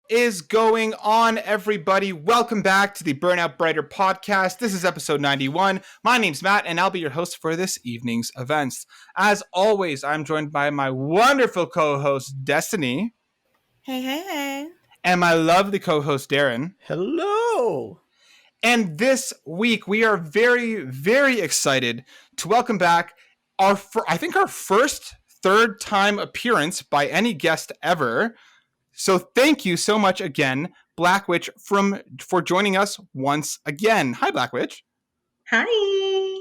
Is going on, everybody? Welcome back to the Burnout Brighter podcast. This is episode 91. My name's Matt, and I'll be your host for this evening's events. As always, I'm joined by my wonderful co-host, Destiny. Hey. And my lovely co-host, Darren. Hello. And this week, we are very, very excited to welcome back our first third-time appearance by any guest ever. So thank you so much again, Black Witch, for joining us once again. Hi, Black Witch. Hi.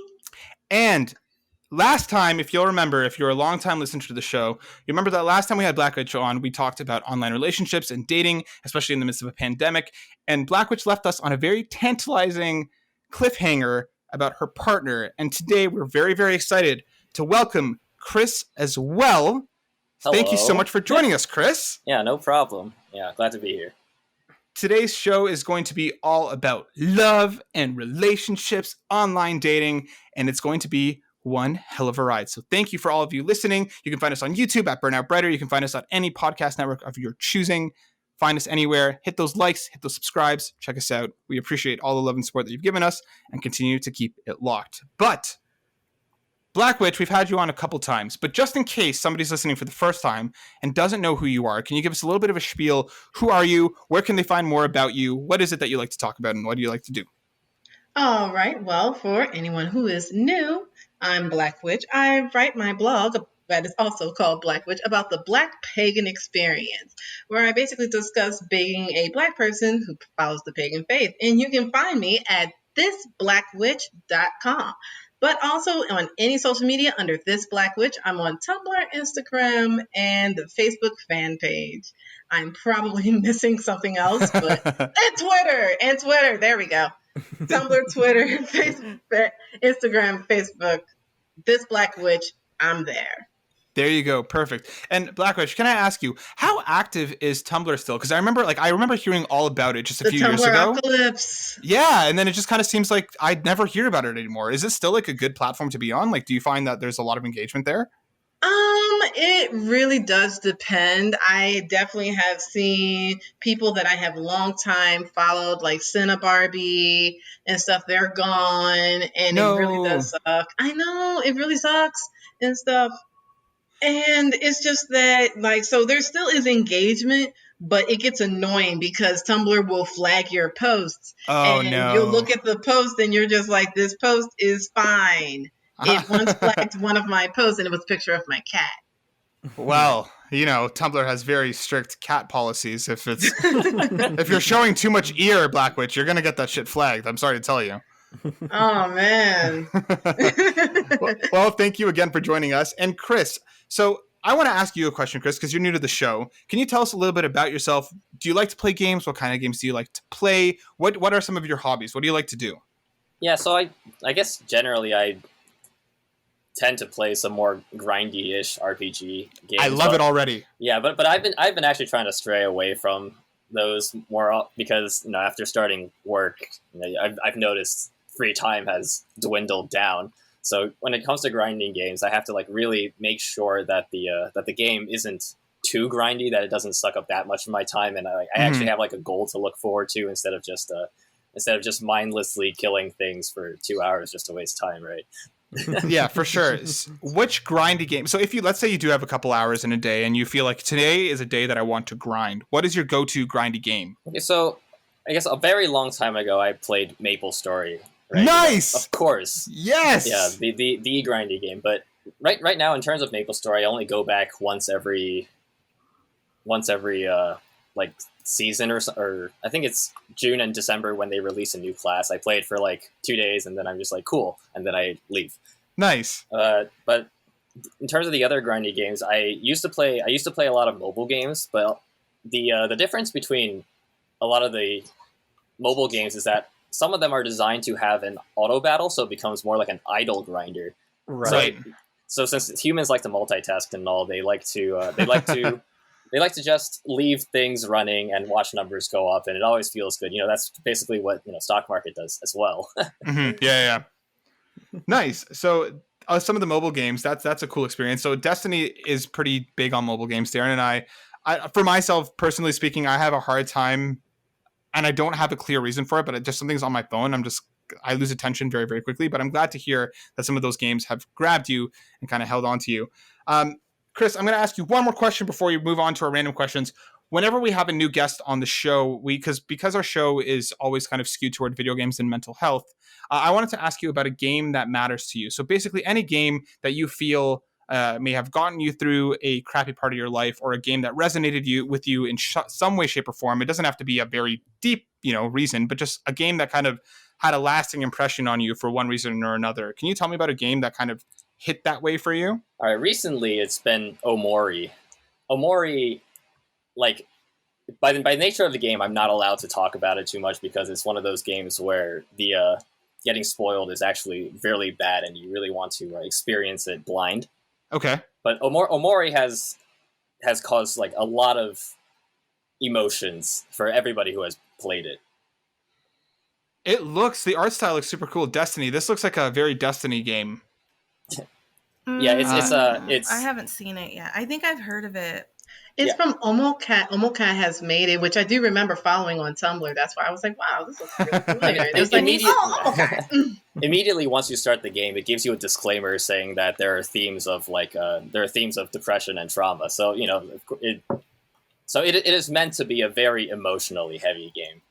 And last time, if you'll remember, if you're a long-time listener to the show, you remember that last time we had Black Witch on, we talked about online relationships and dating, especially in the midst of a pandemic. And Black Witch left us on a very tantalizing cliffhanger about her partner. And today we're very, very excited to welcome Chris as well. Hello. Thank you so much for joining us, Chris. Yeah, no problem. Yeah, glad to be here. Today's show is going to be all about love and relationships, online dating, and it's going to be one hell of a ride. So thank you for all of you listening. You can find us on YouTube at Burnout Brighter. You can find us on any podcast network of your choosing. Find us anywhere. Hit those likes, hit those subscribes. Check us out. We appreciate all the love and support that you've given us and continue to keep it locked. But Black Witch, we've had you on a couple times, but just in case somebody's listening for the first time and doesn't know who you are, can you give us a little bit of a spiel? Who are you? Where can they find more about you? What is it that you like to talk about, and what do you like to do? All right. Well, for anyone who is new, I'm Black Witch. I write my blog that is also called Black Witch about the Black pagan experience, where I basically discuss being a Black person who follows the pagan faith. And you can find me at thisblackwitch.com. But also on any social media under This Black Witch. I'm on Tumblr, Instagram, and the Facebook fan page. I'm probably missing something else, but and Twitter. There we go. Tumblr, Twitter, Facebook, Instagram, Facebook. This Black Witch. I'm there. There you go. Perfect. And Black Witch, can I ask you, how active is Tumblr still? Because I remember hearing all about it just a few years ago. The Tumblr-apocalypse. Yeah, and then it just kind of seems like I'd never hear about it anymore. Is it still like a good platform to be on? Like, do you find that there's a lot of engagement there? It really does depend. I definitely have seen people that I have long time followed, like Barbie and stuff. They're gone, and It really does suck. I know, it really sucks and stuff. And it's just that, so there still is engagement, but it gets annoying because Tumblr will flag your posts. Oh, and no. You'll look at the post and you're just like, this post is fine. It once flagged one of my posts and it was a picture of my cat. Well, Tumblr has very strict cat policies. If you're showing too much ear, Black Witch, you're going to get that shit flagged. I'm sorry to tell you. Oh, man. Well, thank you again for joining us. And Chris, so I want to ask you a question, Chris, because you're new to the show. Can you tell us a little bit about yourself? Do you like to play games? What kind of games do you like to play? What are some of your hobbies? What do you like to do? Yeah, so I guess generally I tend to play some more grindy-ish RPG games. I love it already. Yeah, but I've been actually trying to stray away from those more because after starting work, I've noticed free time has dwindled down. So when it comes to grinding games, I have to really make sure that the game isn't too grindy, that it doesn't suck up that much of my time, and I actually have a goal to look forward to instead of just mindlessly killing things for 2 hours just to waste time, right? Yeah, for sure. Which grindy game? So let's say you do have a couple hours in a day and you feel like today is a day that I want to grind. What is your go-to grindy game? Okay, so I guess a very long time ago I played MapleStory. Right? Nice! Of course. Yes! Yeah, the grindy game. But right now, in terms of MapleStory, I only go back once every season or I think it's June and December when they release a new class. I play it for 2 days and then I'm just cool, and then I leave. Nice. But in terms of the other grindy games, I used to play a lot of mobile games, but the difference between a lot of the mobile games is that some of them are designed to have an auto battle, so it becomes more like an idle grinder. Right. So since humans like to multitask and all, they like to just leave things running and watch numbers go up, and it always feels good. That's basically what stock market does as well. Mm-hmm. Yeah. Nice. So some of the mobile games, that's a cool experience. So Destiny is pretty big on mobile games. Darren and I for myself, personally speaking, I have a hard time, and I don't have a clear reason for it, but just something's on my phone. I lose attention very, very quickly, but I'm glad to hear that some of those games have grabbed you and kind of held on to you. Chris, I'm going to ask you one more question before you move on to our random questions. Whenever we have a new guest on the show, because our show is always kind of skewed toward video games and mental health, I wanted to ask you about a game that matters to you. So basically any game that you feel may have gotten you through a crappy part of your life, or a game that resonated with you in some way, shape, or form. It doesn't have to be a very deep, reason, but just a game that kind of had a lasting impression on you for one reason or another. Can you tell me about a game that kind of hit that way for you? All right, recently it's been Omori. Omori, like, by the nature of the game, I'm not allowed to talk about it too much because it's one of those games where the getting spoiled is actually really bad, and you really want to experience it blind. Okay. But Omori has caused like a lot of emotions for everybody who has played it. The art style looks super cool. Destiny. This looks like a very Destiny game. Yeah, it's. I haven't seen it yet. I think I've heard of it. It's from Omocat. Omocat has made it, which I do remember following on Tumblr. That's why I was like, wow, this looks really familiar. It was like, Immediately once you start the game, it gives you a disclaimer saying that there are themes of depression and trauma. So it is meant to be a very emotionally heavy game.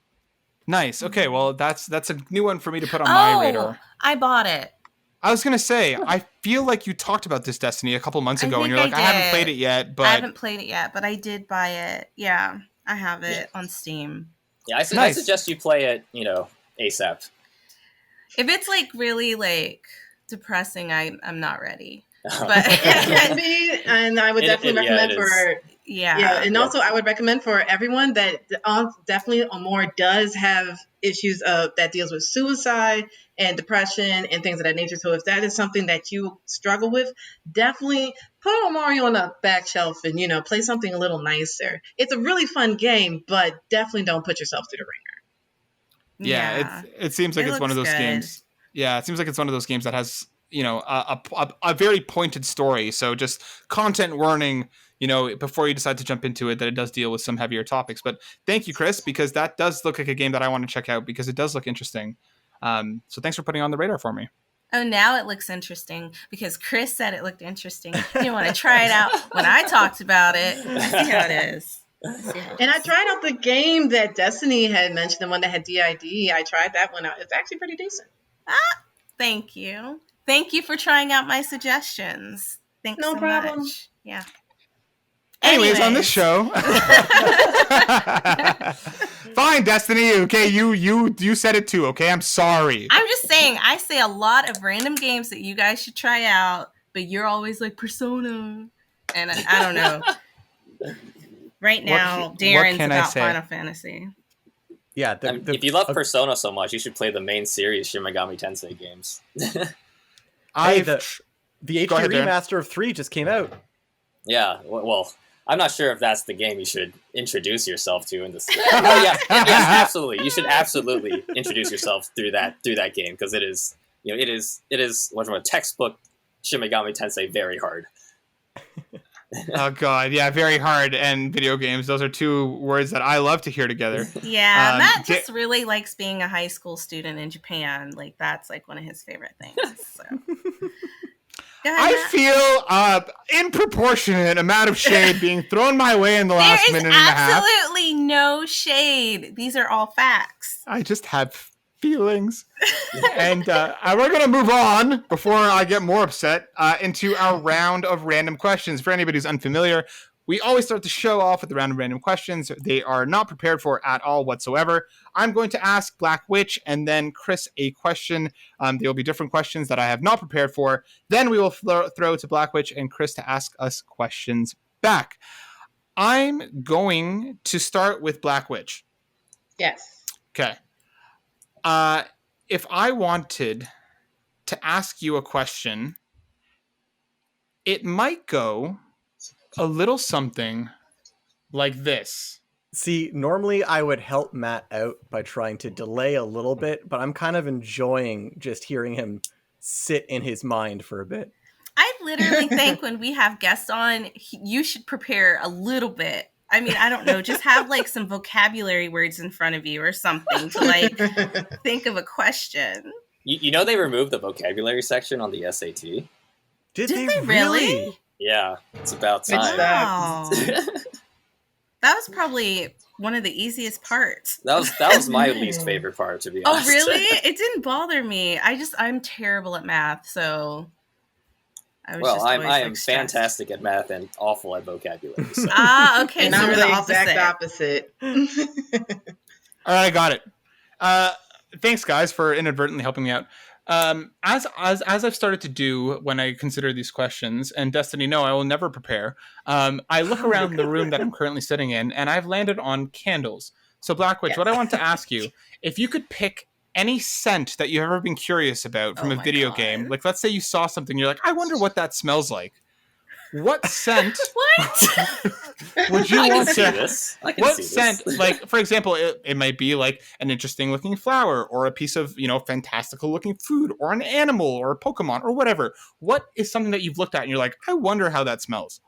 Nice. Okay, well that's a new one for me to put on my radar. I bought it. I was gonna say, I feel like you talked about this Destiny a couple months ago, and you're like, I haven't played it yet, but I haven't played it yet, but I did buy it. Yeah, I have it on Steam. Yeah, I suggest you play it, ASAP. If it's like really like depressing, I'm not ready. But it can be, and I would definitely recommend and also I would recommend for everyone that definitely Omori does have issues that deals with suicide and depression and things of that nature. So if that is something that you struggle with, definitely put Omori on a back shelf and play something a little nicer. It's a really fun game, but definitely don't put yourself through the ringer. Yeah, it seems like it's one of those games. Yeah, it seems like it's one of those games that has a very pointed story. So just content warning, before you decide to jump into it, that it does deal with some heavier topics. But thank you, Chris, because that does look like a game that I want to check out because it does look interesting. So thanks for putting it on the radar for me. Oh, now it looks interesting because Chris said it looked interesting. You want to try it out when I talked about it. See how it is. And I tried out the game that Destiny had mentioned, the one that had DID. I tried that one out. It's actually pretty decent. Thank you. Thank you for trying out my suggestions. Thanks so problem. much. Yeah. Anyways, on this show. Fine, Destiny. Okay, you said it too. Okay, I'm sorry. I'm just saying, I say a lot of random games that you guys should try out, but you're always like Persona, and I don't know. Right now, Darren's about Final Fantasy. Yeah, if you love Persona so much, you should play the main series Shin Megami Tensei games. The HD remaster of 3 just came out. Yeah, well, I'm not sure if that's the game you should introduce yourself to in this. Yes, absolutely. You should absolutely introduce yourself through that game because it is from a textbook Shin Megami Tensei very hard. Oh god, yeah, very hard. And video games, those are two words that I love to hear together. Yeah, Matt just really likes being a high school student in Japan. Like that's like one of his favorite things. So. I feel in proportionate amount of shade being thrown my way in the last minute and a half. There is absolutely no shade. These are all facts. I just have feelings. And we're going to move on before I get more upset into our round of random questions. For anybody who's unfamiliar, we always start the show off with the round of random questions. They are not prepared for at all whatsoever. I'm going to ask Black Witch and then Chris a question. There will be different questions that I have not prepared for. Then we will throw to Black Witch and Chris to ask us questions back. I'm going to start with Black Witch. Yes. Okay. If I wanted to ask you a question, it might go a little something like this. See, normally I would help Matt out by trying to delay a little bit, but I'm kind of enjoying just hearing him sit in his mind for a bit. I literally think when we have guests on, you should prepare a little bit I mean, I don't know. Just have like some vocabulary words in front of you or something to like think of a question. You know they removed the vocabulary section on the SAT? Did they really? Yeah, it's about time. Wow. That was probably one of the easiest parts. That was my least favorite part, to be honest. Oh, really? It didn't bother me. I'm terrible at math, so I am fantastic at math and awful at vocabulary. So. Okay. And so I'm we're the exact opposite. All right, I got it. Thanks, guys, for inadvertently helping me out. As I've started to do when I consider these questions, and Destiny, no, I will never prepare. I look around the room that I'm currently sitting in, and I've landed on candles. So, Black Witch, what I want to ask you, if you could pick any scent that you've ever been curious about from a video game, like let's say you saw something, you're like, I wonder what that smells like. What scent? Would you want to? What scent? Like, for example, it might be like an interesting looking flower, or a piece of fantastical looking food, or an animal, or a Pokemon, or whatever. What is something that you've looked at and you're like, I wonder how that smells?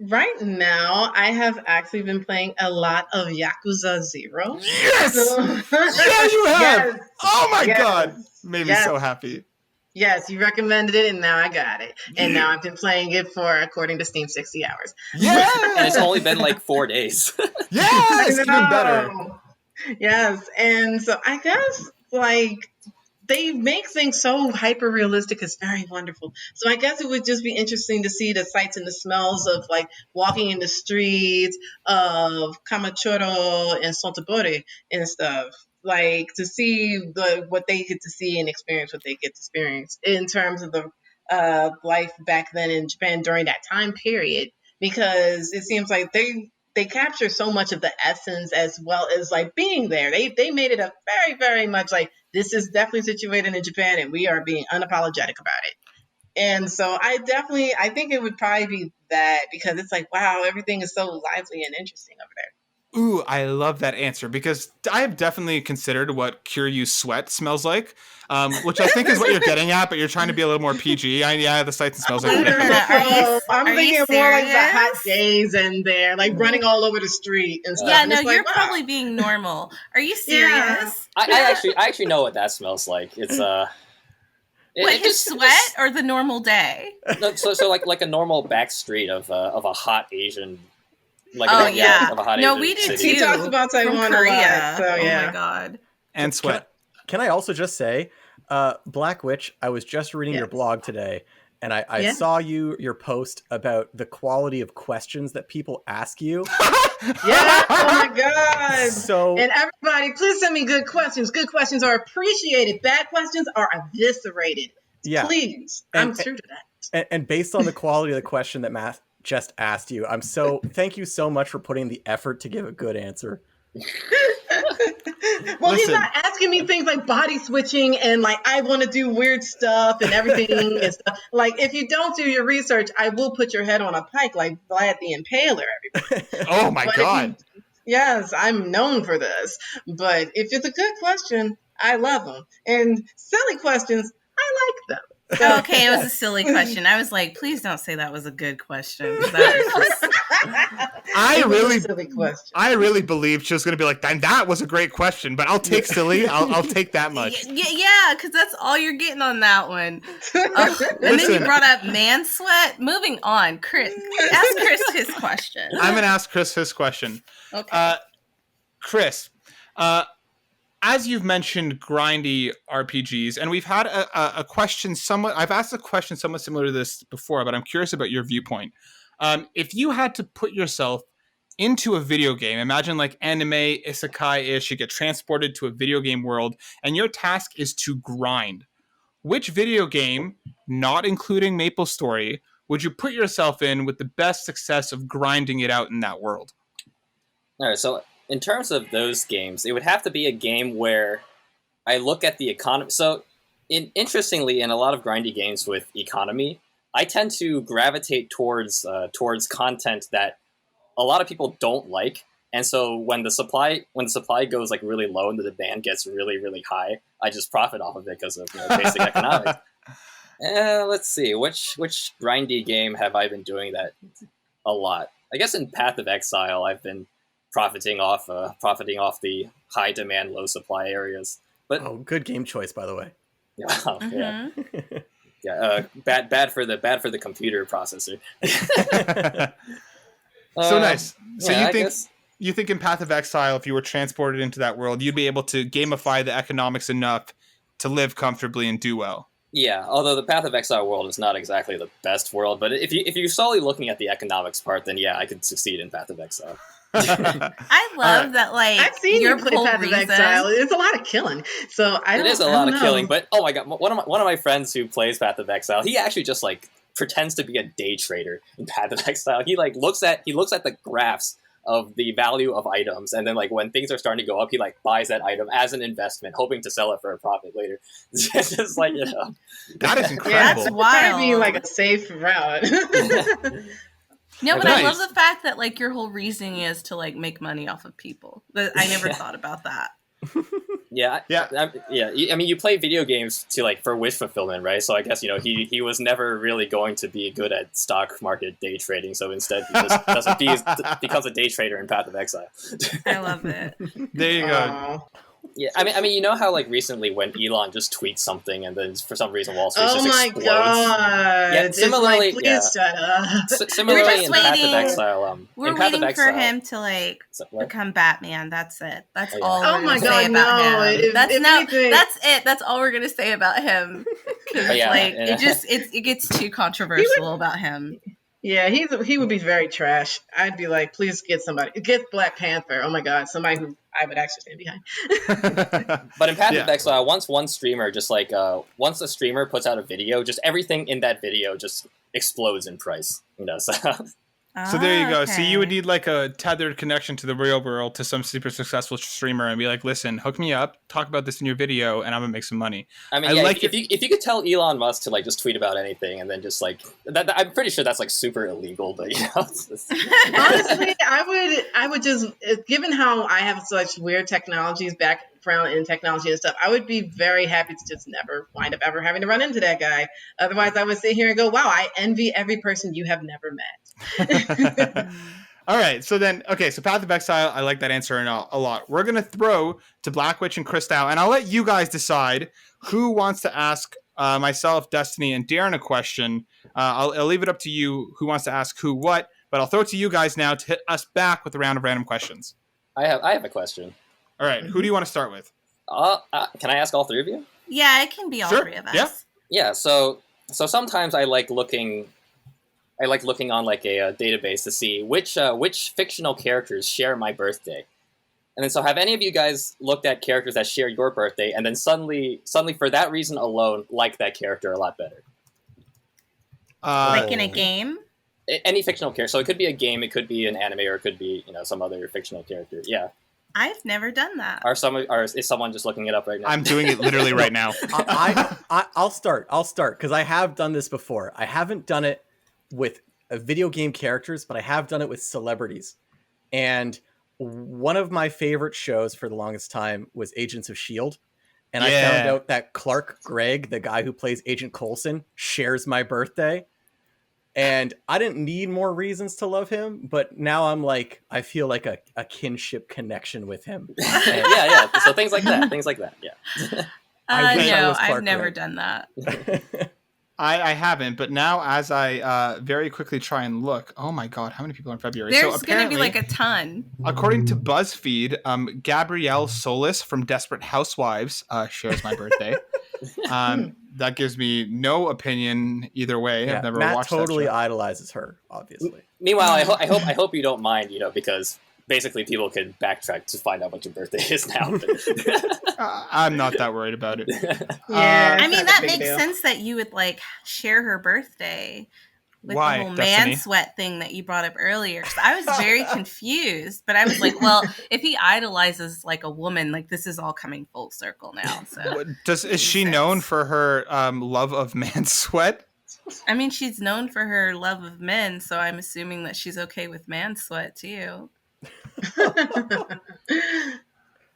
Right now, I have actually been playing a lot of Yakuza 0. Yes! Yeah, you have! Yes. Oh my god! Made me so happy. Yes, you recommended it, and now I got it. And now I've been playing it for, according to Steam, 60 hours. Yeah! And it's only been like 4 days. Yes! Even better. Yes, and so I guess, like, they make things so hyper realistic. It's very wonderful. So I guess it would just be interesting to see the sights and the smells of like walking in the streets of Kamachoro and Sontobore and stuff. Like to see what they get to see and experience what they get to experience in terms of the life back then in Japan during that time period. Because it seems like they capture so much of the essence as well as like being there. They made it a very, very much like this is definitely situated in Japan and we are being unapologetic about it. And so I think it would probably be that because it's like, wow, everything is so lively and interesting over there. Ooh, I love that answer because I have definitely considered what Kiryu sweat smells like, which I think is what you're getting at, but you're trying to be a little more PG. The sights and smells like. I'm thinking more like the hot days in there, like running all over the street and stuff. Yeah, no, you're probably being normal. Are you serious? Yeah. I actually know what that smells like. It's his sweat or the normal day? No, so like a normal back street of a hot Asian. Of a hot no, Asian we do city. too. He talks about Taiwan a lot. So yeah. Oh my god. And sweat. Can I also just say, Black Witch, I was just reading your blog today, and I saw your post about the quality of questions that people ask you. Yeah, oh my god. So, and everybody, please send me good questions. Good questions are appreciated. Bad questions are eviscerated. Yeah. Please. I'm true to that. And based on the quality of the question that Matt just asked you, thank you so much for putting the effort to give a good answer. Well, he's not asking me things like body switching and like I want to do weird stuff and everything and stuff. Like if you don't do your research, I will put your head on a pike like Vlad the Impaler. Everybody. Oh my god! Yes, I'm known for this. But if it's a good question, I love them. And silly questions, I like them. Okay, it was a silly question. I was like, please don't say that was a good question. That was just... I really believed she was going to be like, that was a great question, but I'll take silly. I'll take that much. Yeah, because that's all you're getting on that one. And then you brought up man sweat. Moving on, Chris. Ask Chris his question. I'm going to ask Chris his question. Okay. Chris, as you've mentioned grindy RPGs, and we've had a question I've asked a question somewhat similar to this before, but I'm curious about your viewpoint. If you had to put yourself into a video game, imagine like anime, isekai-ish, you get transported to a video game world, and your task is to grind. Which video game, not including MapleStory, would you put yourself in with the best success of grinding it out in that world? All right, so in terms of those games, it would have to be a game where I look at the economy. So, interestingly, in a lot of grindy games with economy, I tend to gravitate towards content that a lot of people don't like. And so when the supply goes like really low and the demand gets really, really high, I just profit off of it because of basic economics. Let's see, which grindy game have I been doing that a lot? I guess in Path of Exile, I've been profiting off the high demand, low supply areas. But good game choice, by the way. Yeah. Yeah, bad for the computer processor. So nice. So yeah, you think in Path of Exile, if you were transported into that world, you'd be able to gamify the economics enough to live comfortably and do well? Yeah, although the Path of Exile world is not exactly the best world, but if you're solely looking at the economics part, then yeah, I could succeed in Path of Exile. I love that. Like, I've seen you play Path of Exile. It's a lot of killing. So it is a lot of killing. But oh my god, one of my friends who plays Path of Exile, he actually just like pretends to be a day trader in Path of Exile. He like looks at the graphs of the value of items, and then like when things are starting to go up, he like buys that item as an investment, hoping to sell it for a profit later. It's just like, you know, that is incredible. That's wild. Be like a safe route. No, but nice. I love the fact that like your whole reasoning is to like make money off of people. I never thought about that. Yeah. I mean, you play video games to like for wish fulfillment, right? So I guess, you know, he was never really going to be good at stock market day trading. So instead, he just becomes a day trader in Path of Exile. I love it. There you go. Yeah, I mean, you know how like recently when Elon just tweets something and then for some reason Wall Street just explodes. Oh my god! Yeah, similarly, please shut up. Similarly in Path of Exile, we're waiting for him to like become Batman. That's it. That's all. We're gonna say about him. That's it. That's all we're gonna say about him. Because it gets too controversial about him. Yeah, he would be very trash. I'd be like, please get Black Panther. Oh my god, somebody who I would actually stand behind. But in Path of Exile, once one streamer just like once a streamer puts out a video, just everything in that video just explodes in price. You know, so there you go. Okay. So you would need like a tethered connection to the real world to some super successful streamer and be like, listen, hook me up, talk about this in your video, and I'm gonna make some money. I mean, if you could tell Elon Musk to like just tweet about anything and then just like that, I'm pretty sure that's like super illegal. But you know, honestly, I would just, given how I have such weird technologies background in technology and stuff, I would be very happy to just never wind up ever having to run into that guy. Otherwise, I would sit here and go, wow, I envy every person you have never met. All right, so Path of Exile, I like that answer a lot. We're going to throw to Black Witch and Christelle, and I'll let you guys decide who wants to ask myself, Destiny, and Darren a question. I'll leave it up to you who wants to ask who what, but I'll throw it to you guys now to hit us back with a round of random questions. I have a question. All right, who do you want to start with? Can I ask all three of you? Yeah, it can be all three of us. Yeah. So sometimes I like looking on like a database to see which fictional characters share my birthday. And then so have any of you guys looked at characters that share your birthday and then suddenly for that reason alone like that character a lot better? Like in a game? Any fictional character. So it could be a game, it could be an anime, or it could be, you know, some other fictional character. Yeah. I've never done that. Is someone just looking it up right now? I'm doing it literally right now. I'll start because I have done this before. I haven't done it with video game characters, but I have done it with celebrities. And one of my favorite shows for the longest time was Agents of S.H.I.E.L.D. And I found out that Clark Gregg, the guy who plays Agent Coulson, shares my birthday. And I didn't need more reasons to love him, but now I'm like, I feel like a kinship connection with him. Yeah. So things like that. Yeah. No, I've never done that. I haven't, but now as I very quickly try and look, oh my god, how many people are in February? There's going to be like a ton. According to BuzzFeed, Gabrielle Solis from Desperate Housewives shares my birthday. That gives me no opinion either way. Yeah, I've never watched Matt totally that show. idolizes her, obviously. Meanwhile, I hope you don't mind, you know, because basically people can backtrack to find out what your birthday is now. I'm not that worried about it. Yeah, I mean, that makes sense that you would like share her birthday with the whole man sweat thing that you brought up earlier. Because I was very confused, but I was like, well, if he idolizes like a woman, like this is all coming full circle now. So is she known for her love of man sweat? I mean, she's known for her love of men, so I'm assuming that she's okay with man sweat too.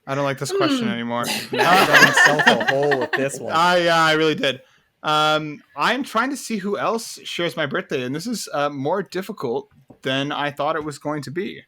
I don't like this question anymore. Now I got myself a hole with this one. Yeah, I really did. I'm trying to see who else shares my birthday, and this is more difficult than I thought it was going to be.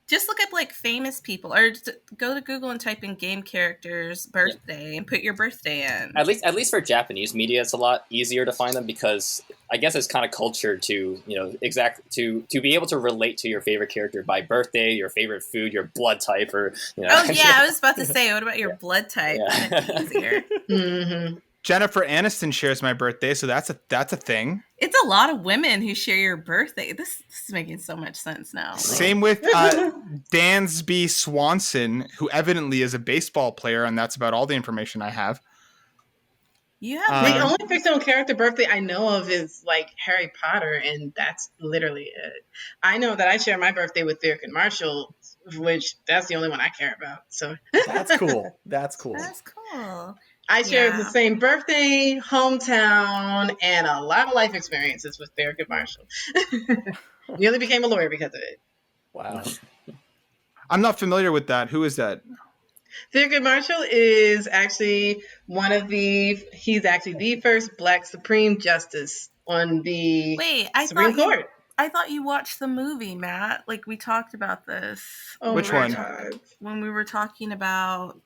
Just look up like famous people, or go to Google and type in game characters birthday and put your birthday in. At least for Japanese media, it's a lot easier to find them because I guess it's kind of culture to to be able to relate to your favorite character by birthday, your favorite food, your blood type, or Oh yeah, I was about to say, what about your blood type? Yeah. That's easier. Mm-hmm. Jennifer Aniston shares my birthday, so that's a thing. It's a lot of women who share your birthday. This is making so much sense now. Same with Dansby Swanson, who evidently is a baseball player, and that's about all the information I have. You have The only fictional character birthday I know of is like Harry Potter, and that's literally it. I know that I share my birthday with Thurgood Marshall, which that's the only one I care about. So That's cool. That's cool. That's cool. I share the same birthday, hometown, and a lot of life experiences with Thurgood Marshall. Nearly became a lawyer because of it. Wow. I'm not familiar with that. Who is that? Thurgood Marshall is actually he's actually the first Black Supreme Justice on the Supreme Court. I thought you watched the movie, Matt. Like, we talked about this. Oh, which one? God. When we were talking about,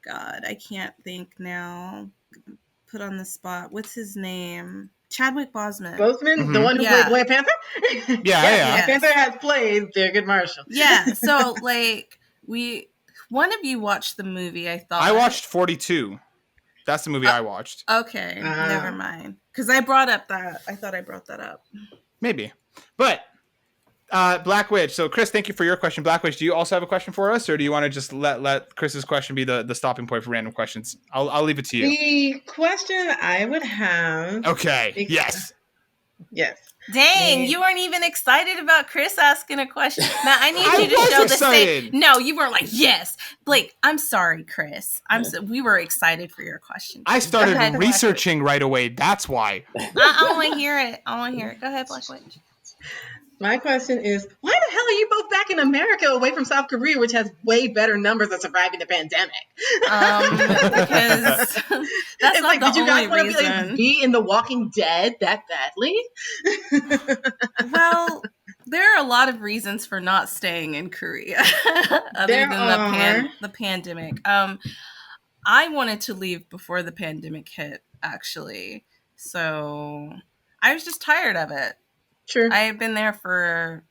God, I can't think now. Put on the spot. What's his name? Chadwick Boseman. The one who played Black Panther? Yeah. Black Panther has played Thurgood Marshall. Yeah, so, like, one of you watched the movie, I thought. I watched 42. That's the movie I watched. Okay, never mind. Because I thought I brought that up. Maybe. But Black Witch. So Chris, thank you for your question. Black Witch, do you also have a question for us, or do you want to just let Chris's question be the stopping point for random questions? I'll leave it to you. The question I would have. Okay. Yes. Dang, you weren't even excited about Chris asking a question. Now I need you to show the same. No, you weren't like, yes. Blake, I'm sorry, Chris. We were excited for your question. I started researching right away. That's why. I want to hear it. Go ahead, Black Witch. My question is, why the hell are you both back in America away from South Korea, which has way better numbers of surviving the pandemic? Because that's not the did you guys only want to be in The Walking Dead that badly? Well, there are a lot of reasons for not staying in Korea other than the pandemic. I wanted to leave before the pandemic hit, actually. So I was just tired of it. Sure. I had been there for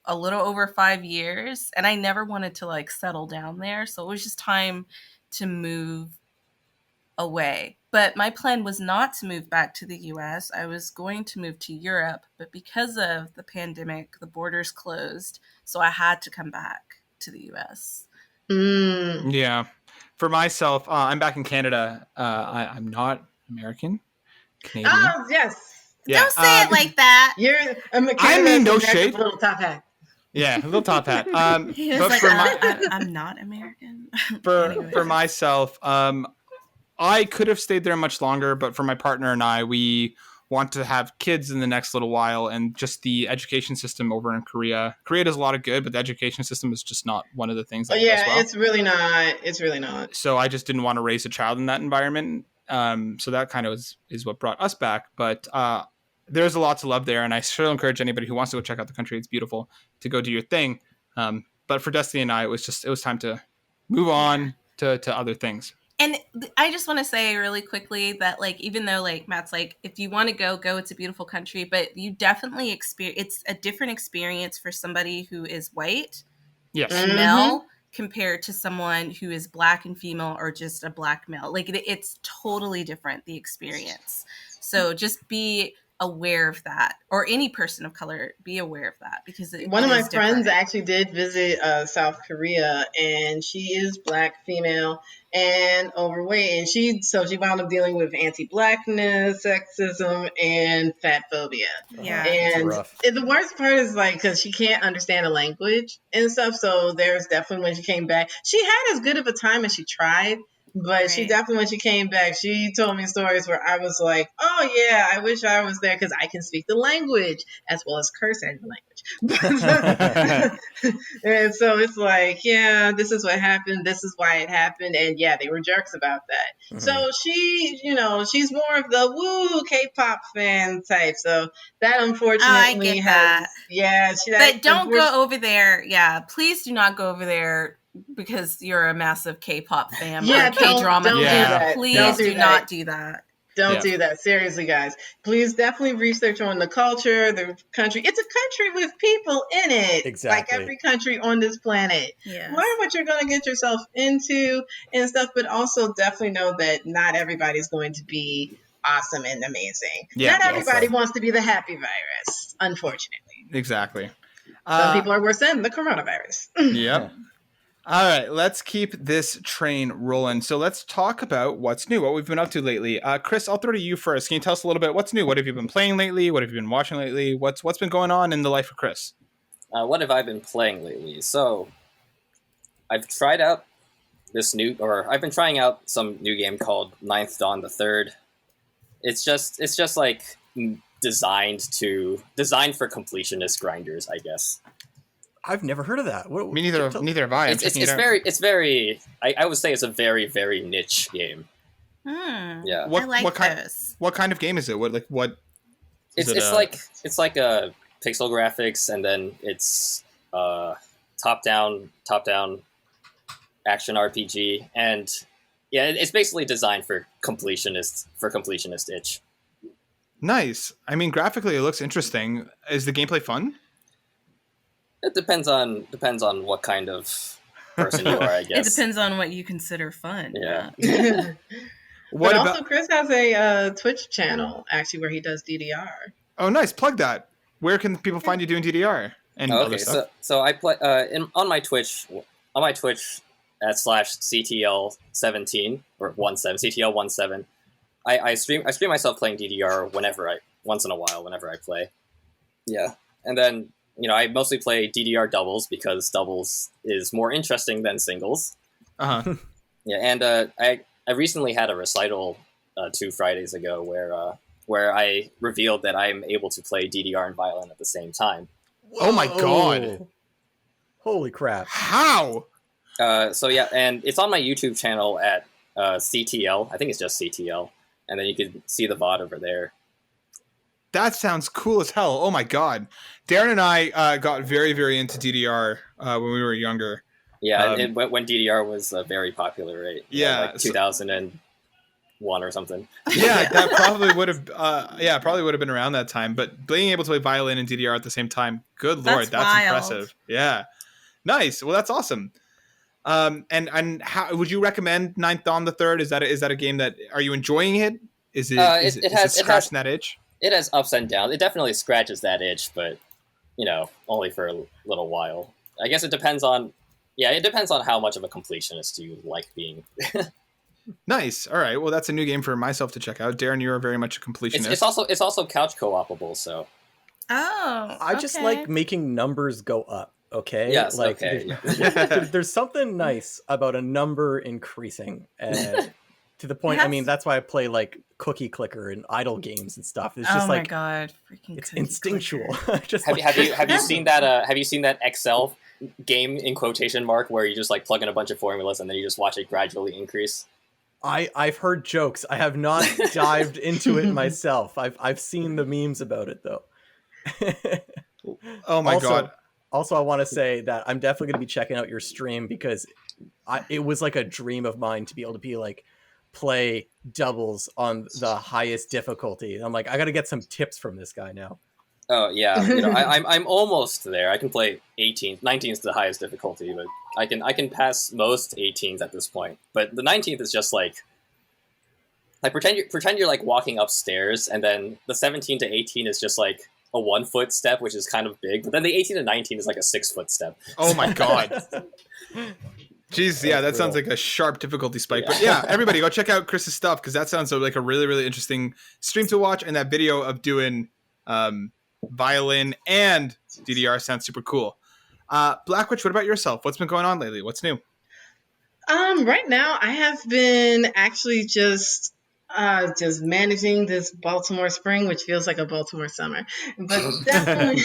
a little over 5 years, and I never wanted to like settle down there. So it was just time to move away. But my plan was not to move back to the US. I was going to move to Europe, but because of the pandemic, the borders closed. So I had to come back to the US. Yeah. For myself, I'm back in Canada. I'm not American. Canadian. Oh, yes. Yeah. Don't say it like that. I mean, no shade. A little top hat. Yeah, a little top hat. He was like, I'm not American. For myself, I could have stayed there much longer, but for my partner and I, we want to have kids in the next little while, and just the education system over in Korea. Korea does a lot of good, but the education system is just not one of the things that does well. It's really not. It's really not. So I just didn't want to raise a child in that environment. So that kind of is what brought us back. But there's a lot to love there, and I sure encourage anybody who wants to go check out the country. It's beautiful to go do your thing. But for Destiny and I, it was time to move on to other things. And I just want to say really quickly that, like, even though, like, Matt's like, if you want to go, it's a beautiful country, but you definitely it's a different experience for somebody who is white and male compared to someone who is black and female or just a black male. Like, it's totally different, the experience. So just be aware of that, or any person of color, be aware of that, because one of my friends actually did visit South Korea, and she is black, female, and overweight, and she wound up dealing with anti-blackness, sexism, and fat phobia. Yeah, and the worst part is like because she can't understand the language and stuff. So there's definitely when she came back, she had as good of a time as she tried. But she definitely, when she came back, she told me stories where I was like, oh, yeah, I wish I was there because I can speak the language as well as curse in the language. And so it's like, yeah, this is what happened. This is why it happened. And yeah, they were jerks about that. So she, she's more of the woo K-pop fan type. So that unfortunately I get that. But don't go over there. Yeah, please do not go over there because you're a massive K-pop fan. Yeah, K-drama don't fan. do that. Please do not do that. Don't do that. Seriously, guys. Please definitely research on the culture, the country. It's a country with people in it. Exactly. Like every country on this planet. Yes. Learn what you're going to get yourself into and stuff, but also definitely know that not everybody's going to be awesome and amazing. Yeah, not everybody wants to be the happy virus, unfortunately. Exactly. Some people are worse than the coronavirus. Yep. All right, let's keep this train rolling. So let's talk about what's new, what we've been up to lately. Chris, I'll throw to you first. Can you tell us a little bit what's new? What have you been playing lately? What have you been watching lately? What's been going on in the life of Chris? What have I been playing lately? So I've tried out I've been trying out some new game called Ninth Dawn the Third. It's just like designed for completionist grinders, I guess. I've never heard of that. Me neither have I. It's very. I would say it's a very, very niche game. Yeah. I like those. What kind of game is it? It's like a pixel graphics, and then it's top down action RPG, and yeah, it's basically designed for completionist itch. Nice. I mean, graphically, it looks interesting. Is the gameplay fun? It depends on what kind of person you are, I guess. It depends on what you consider fun. Yeah. But also, Chris has a Twitch channel actually where he does DDR. Oh, nice! Plug that. Where can people find you doing DDR and other stuff? So I play on my Twitch at /CTL17 or 17 CTL17. I stream myself playing DDR once in a while whenever I play. Yeah, and then. I mostly play DDR doubles because doubles is more interesting than singles. Uh-huh. Yeah, and I recently had a recital 2 Fridays ago where I revealed that I'm able to play DDR and violin at the same time. Oh my god! Holy crap! How? So yeah, and it's on my YouTube channel at CTL. I think it's just CTL, and then you can see the VOD over there. That sounds cool as hell. Oh my god. Darren and I got very, very into DDR when we were younger. Yeah, when DDR was very popular, right? Yeah. Like 2001 or something. Yeah, that probably would have been around that time. But being able to play violin and DDR at the same time, good lord, that's impressive. Yeah. Nice. Well, that's awesome. And how would you recommend Ninth Dawn the Third? Is that a game that, are you enjoying it? Is it scratching that itch? It has ups and downs. It definitely scratches that itch, but only for a little while. I guess it depends on how much of a completionist you like being. Nice. All right. Well, that's a new game for myself to check out. Darren, you're very much a completionist. It's also couch co-opable. So. Oh. I just like making numbers go up. Okay. Yes. Like, okay. There's something nice about a number increasing. To the point, I mean, that's why I play like Cookie Clicker and idle games and stuff. It's just my god, freaking it's instinctual. Just have you seen that Excel game in quotation mark where you just like plug in a bunch of formulas and then you just watch it gradually increase? I've heard jokes. I have not dived into it myself. I've seen the memes about it though. Oh my god. Also, I want to say that I'm definitely going to be checking out your stream because it was like a dream of mine to be able to be like play doubles on the highest difficulty. I'm like, I got to get some tips from this guy now. Oh yeah, I'm almost there. I can play 18. 19 is the highest difficulty, but I can pass most 18s at this point. But the 19th is just like pretend you're like walking upstairs, and then the 17 to 18 is just like a 1 foot step, which is kind of big. But then the 18 to 19 is like a 6 foot step. Oh my god. Jeez, yeah, that sounds like a sharp difficulty spike. But yeah, everybody go check out Chris's stuff because that sounds like a really, really interesting stream to watch. And that video of doing violin and DDR sounds super cool. Blackwitch, what about yourself? What's been going on lately? What's new? Right now, I have been actually just managing this Baltimore spring, which feels like a Baltimore summer. But definitely,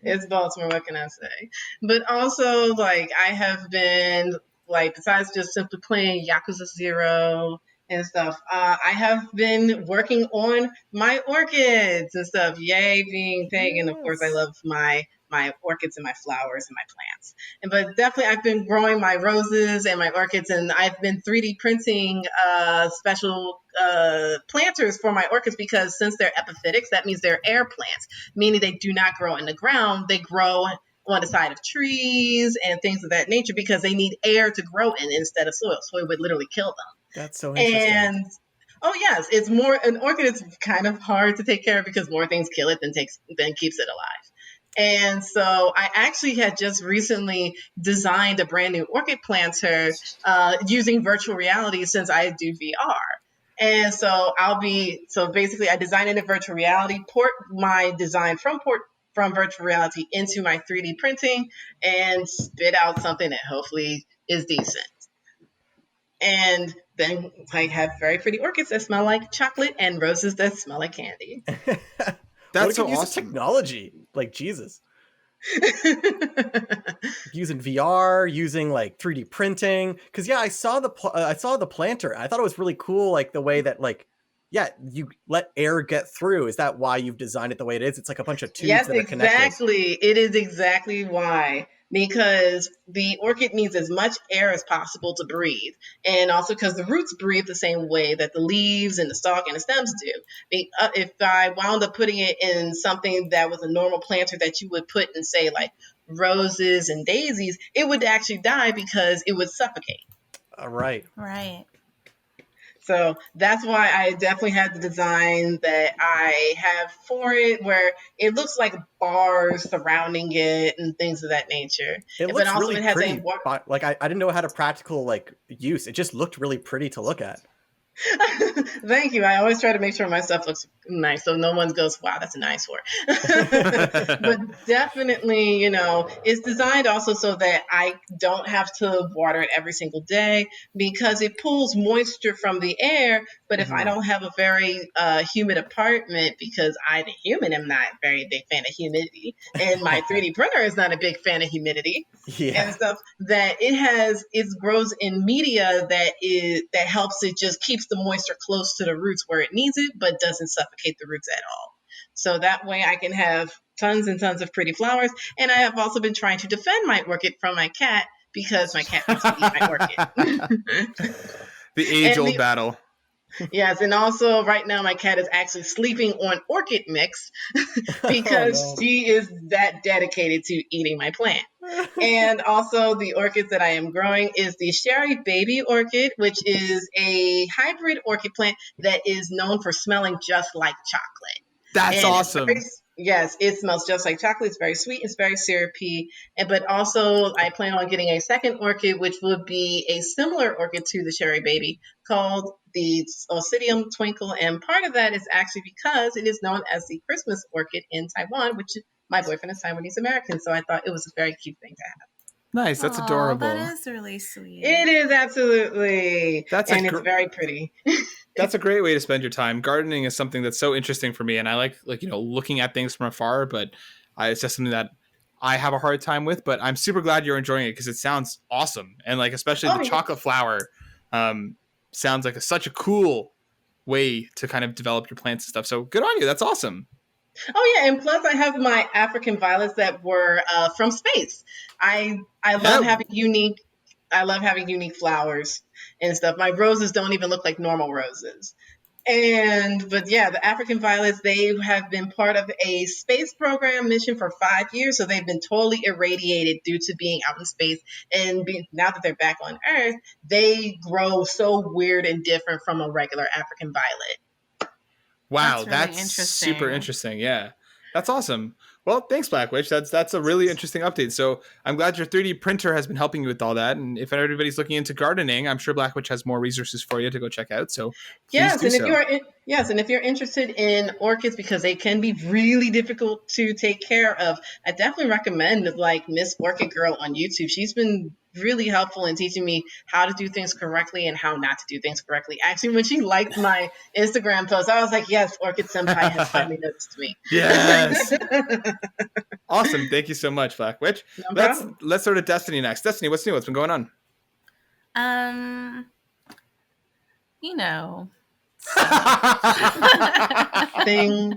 It's Baltimore. What can I say? But also, like, I have been, like, besides just simply playing Yakuza 0 and stuff, I have been working on my orchids and stuff. Yay, being pagan. Of course, I love my orchids and my flowers and my plants. But definitely, I've been growing my roses and my orchids, and I've been 3D printing special planters for my orchids because since they're epiphytics, that means they're air plants, meaning they do not grow in the ground. They grow on the side of trees and things of that nature because they need air to grow in instead of soil. Soil would literally kill them. That's so interesting. And oh yes, it's more an orchid is kind of hard to take care of because more things kill it than keeps it alive. And so I actually had just recently designed a brand new orchid planter using virtual reality since I do VR. And so basically I designed it in virtual reality, port my design from virtual reality into my 3D printing and spit out something that hopefully is decent. And then I have very pretty orchids that smell like chocolate and roses that smell like candy. That's so use awesome. of technology, like Jesus. Using VR, using like 3D printing, because I saw the planter. I thought it was really cool, like the way that you let air get through. Is that why you've designed it the way it is? It's like a bunch of tubes that are connected. Yes, exactly. It is exactly why. Because the orchid needs as much air as possible to breathe. And also because the roots breathe the same way that the leaves and the stalk and the stems do. If I wound up putting it in something that was a normal planter that you would put in, say, like roses and daisies, it would actually die because it would suffocate. Right. So that's why I definitely had the design that I have for it, where it looks like bars surrounding it and things of that nature. It looks really pretty. Like I didn't know it had a practical use. It just looked really pretty to look at. Thank you. I always try to make sure my stuff looks nice so no one goes, wow, that's a nice word. But definitely, it's designed also so that I don't have to water it every single day because it pulls moisture from the air. But if I don't have a very humid apartment, because I, the human, am not a very big fan of humidity, and my 3D printer is not a big fan of humidity and stuff, that it grows in media that helps it just keeps the moisture close to the roots where it needs it, but doesn't suffocate the roots at all. So that way I can have tons and tons of pretty flowers. And I have also been trying to defend my orchid from my cat because my cat wants to eat my orchid. The age-old battle. Yes, and also right now my cat is actually sleeping on orchid mix because she is that dedicated to eating my plant. And also the orchids that I am growing is the Cherry Baby Orchid, which is a hybrid orchid plant that is known for smelling just like chocolate. That's awesome. Yes, it smells just like chocolate. It's very sweet. It's very syrupy. But also, I plan on getting a second orchid, which would be a similar orchid to the Cherry Baby, called the Oncidium Twinkle. And part of that is actually because it is known as the Christmas orchid in Taiwan, which my boyfriend is Taiwanese American. So I thought it was a very cute thing to have. Nice. That's adorable. That is really sweet. It is, absolutely. It's very pretty. That's a great way to spend your time. Gardening is something that's so interesting for me, and I like looking at things from afar, but it's just something that I have a hard time with, but I'm super glad you're enjoying it because it sounds awesome. And especially the chocolate flower sounds like such a cool way to kind of develop your plants and stuff. So good on you. That's awesome. Oh yeah, and plus I have my African violets that were from space. I love having unique flowers and stuff. My roses don't even look like normal roses. But the African violets, they have been part of a space program mission for 5 years. So they've been totally irradiated due to being out in space. And now that they're back on Earth, they grow so weird and different from a regular African violet. Wow, that's super interesting. Yeah, that's awesome. Well, thanks, Black Witch. That's a really interesting update. So I'm glad your 3D printer has been helping you with all that. And if everybody's looking into gardening, I'm sure Black Witch has more resources for you to go check out. So if you're interested in orchids, because they can be really difficult to take care of, I definitely recommend Miss Orchid Girl on YouTube. She's been really helpful in teaching me how to do things correctly and how not to do things correctly. Actually, when she liked my Instagram post, I was like, yes, Orchid Senpai has finally noticed me. Yes. Awesome. Thank you so much, Black Witch. No let's problem. sort of Destiny next. Destiny, what's new? What's been going on? You know. Things.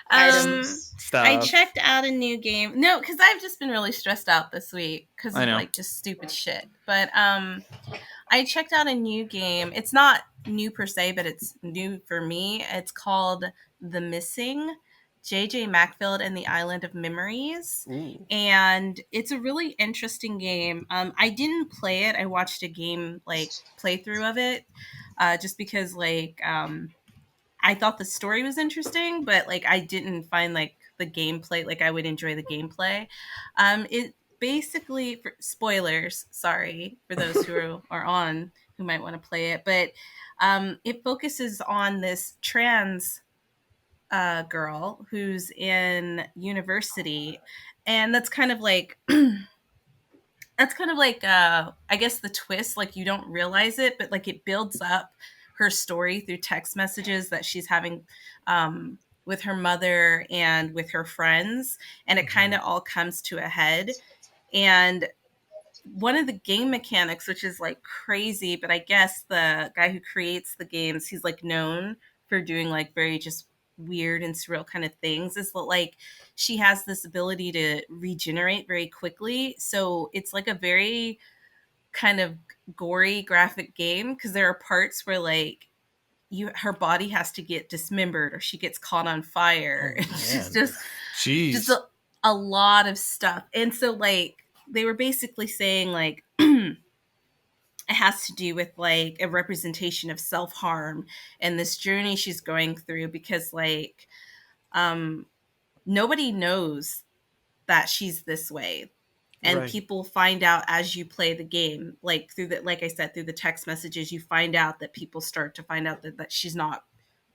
Items. Stuff. I checked out a new game. No, because I've just been really stressed out this week because of like just stupid shit. But I checked out a new game. It's not new per se, but it's new for me. It's called The Missing, J.J. Macfield and the Island of Memories. Ooh. And it's a really interesting game. I didn't play it. I watched a game like playthrough of it just because like I thought the story was interesting, but like I didn't find like the gameplay, like I would enjoy the gameplay. It basically, spoilers, sorry for those who are on who might want to play it, but it focuses on this trans girl who's in university, and that's kind of like I guess the twist, like you don't realize it, but like it builds up her story through text messages that she's having with her mother and with her friends, and it kind of all comes to a head. And one of the game mechanics, which is like crazy, but I guess the guy who creates the games, he's like known for doing like very just weird and surreal kind of things, is that like she has this ability to regenerate very quickly. So it's like a very kind of gory graphic game because there are parts where like her body has to get dismembered or she gets caught on fire. It's just a lot of stuff. And so like they were basically saying like it has to do with like a representation of self-harm and this journey she's going through because like nobody knows that she's this way. And people find out as you play the game, like through the, like I said, through the text messages, you find out that people start to find out that she's not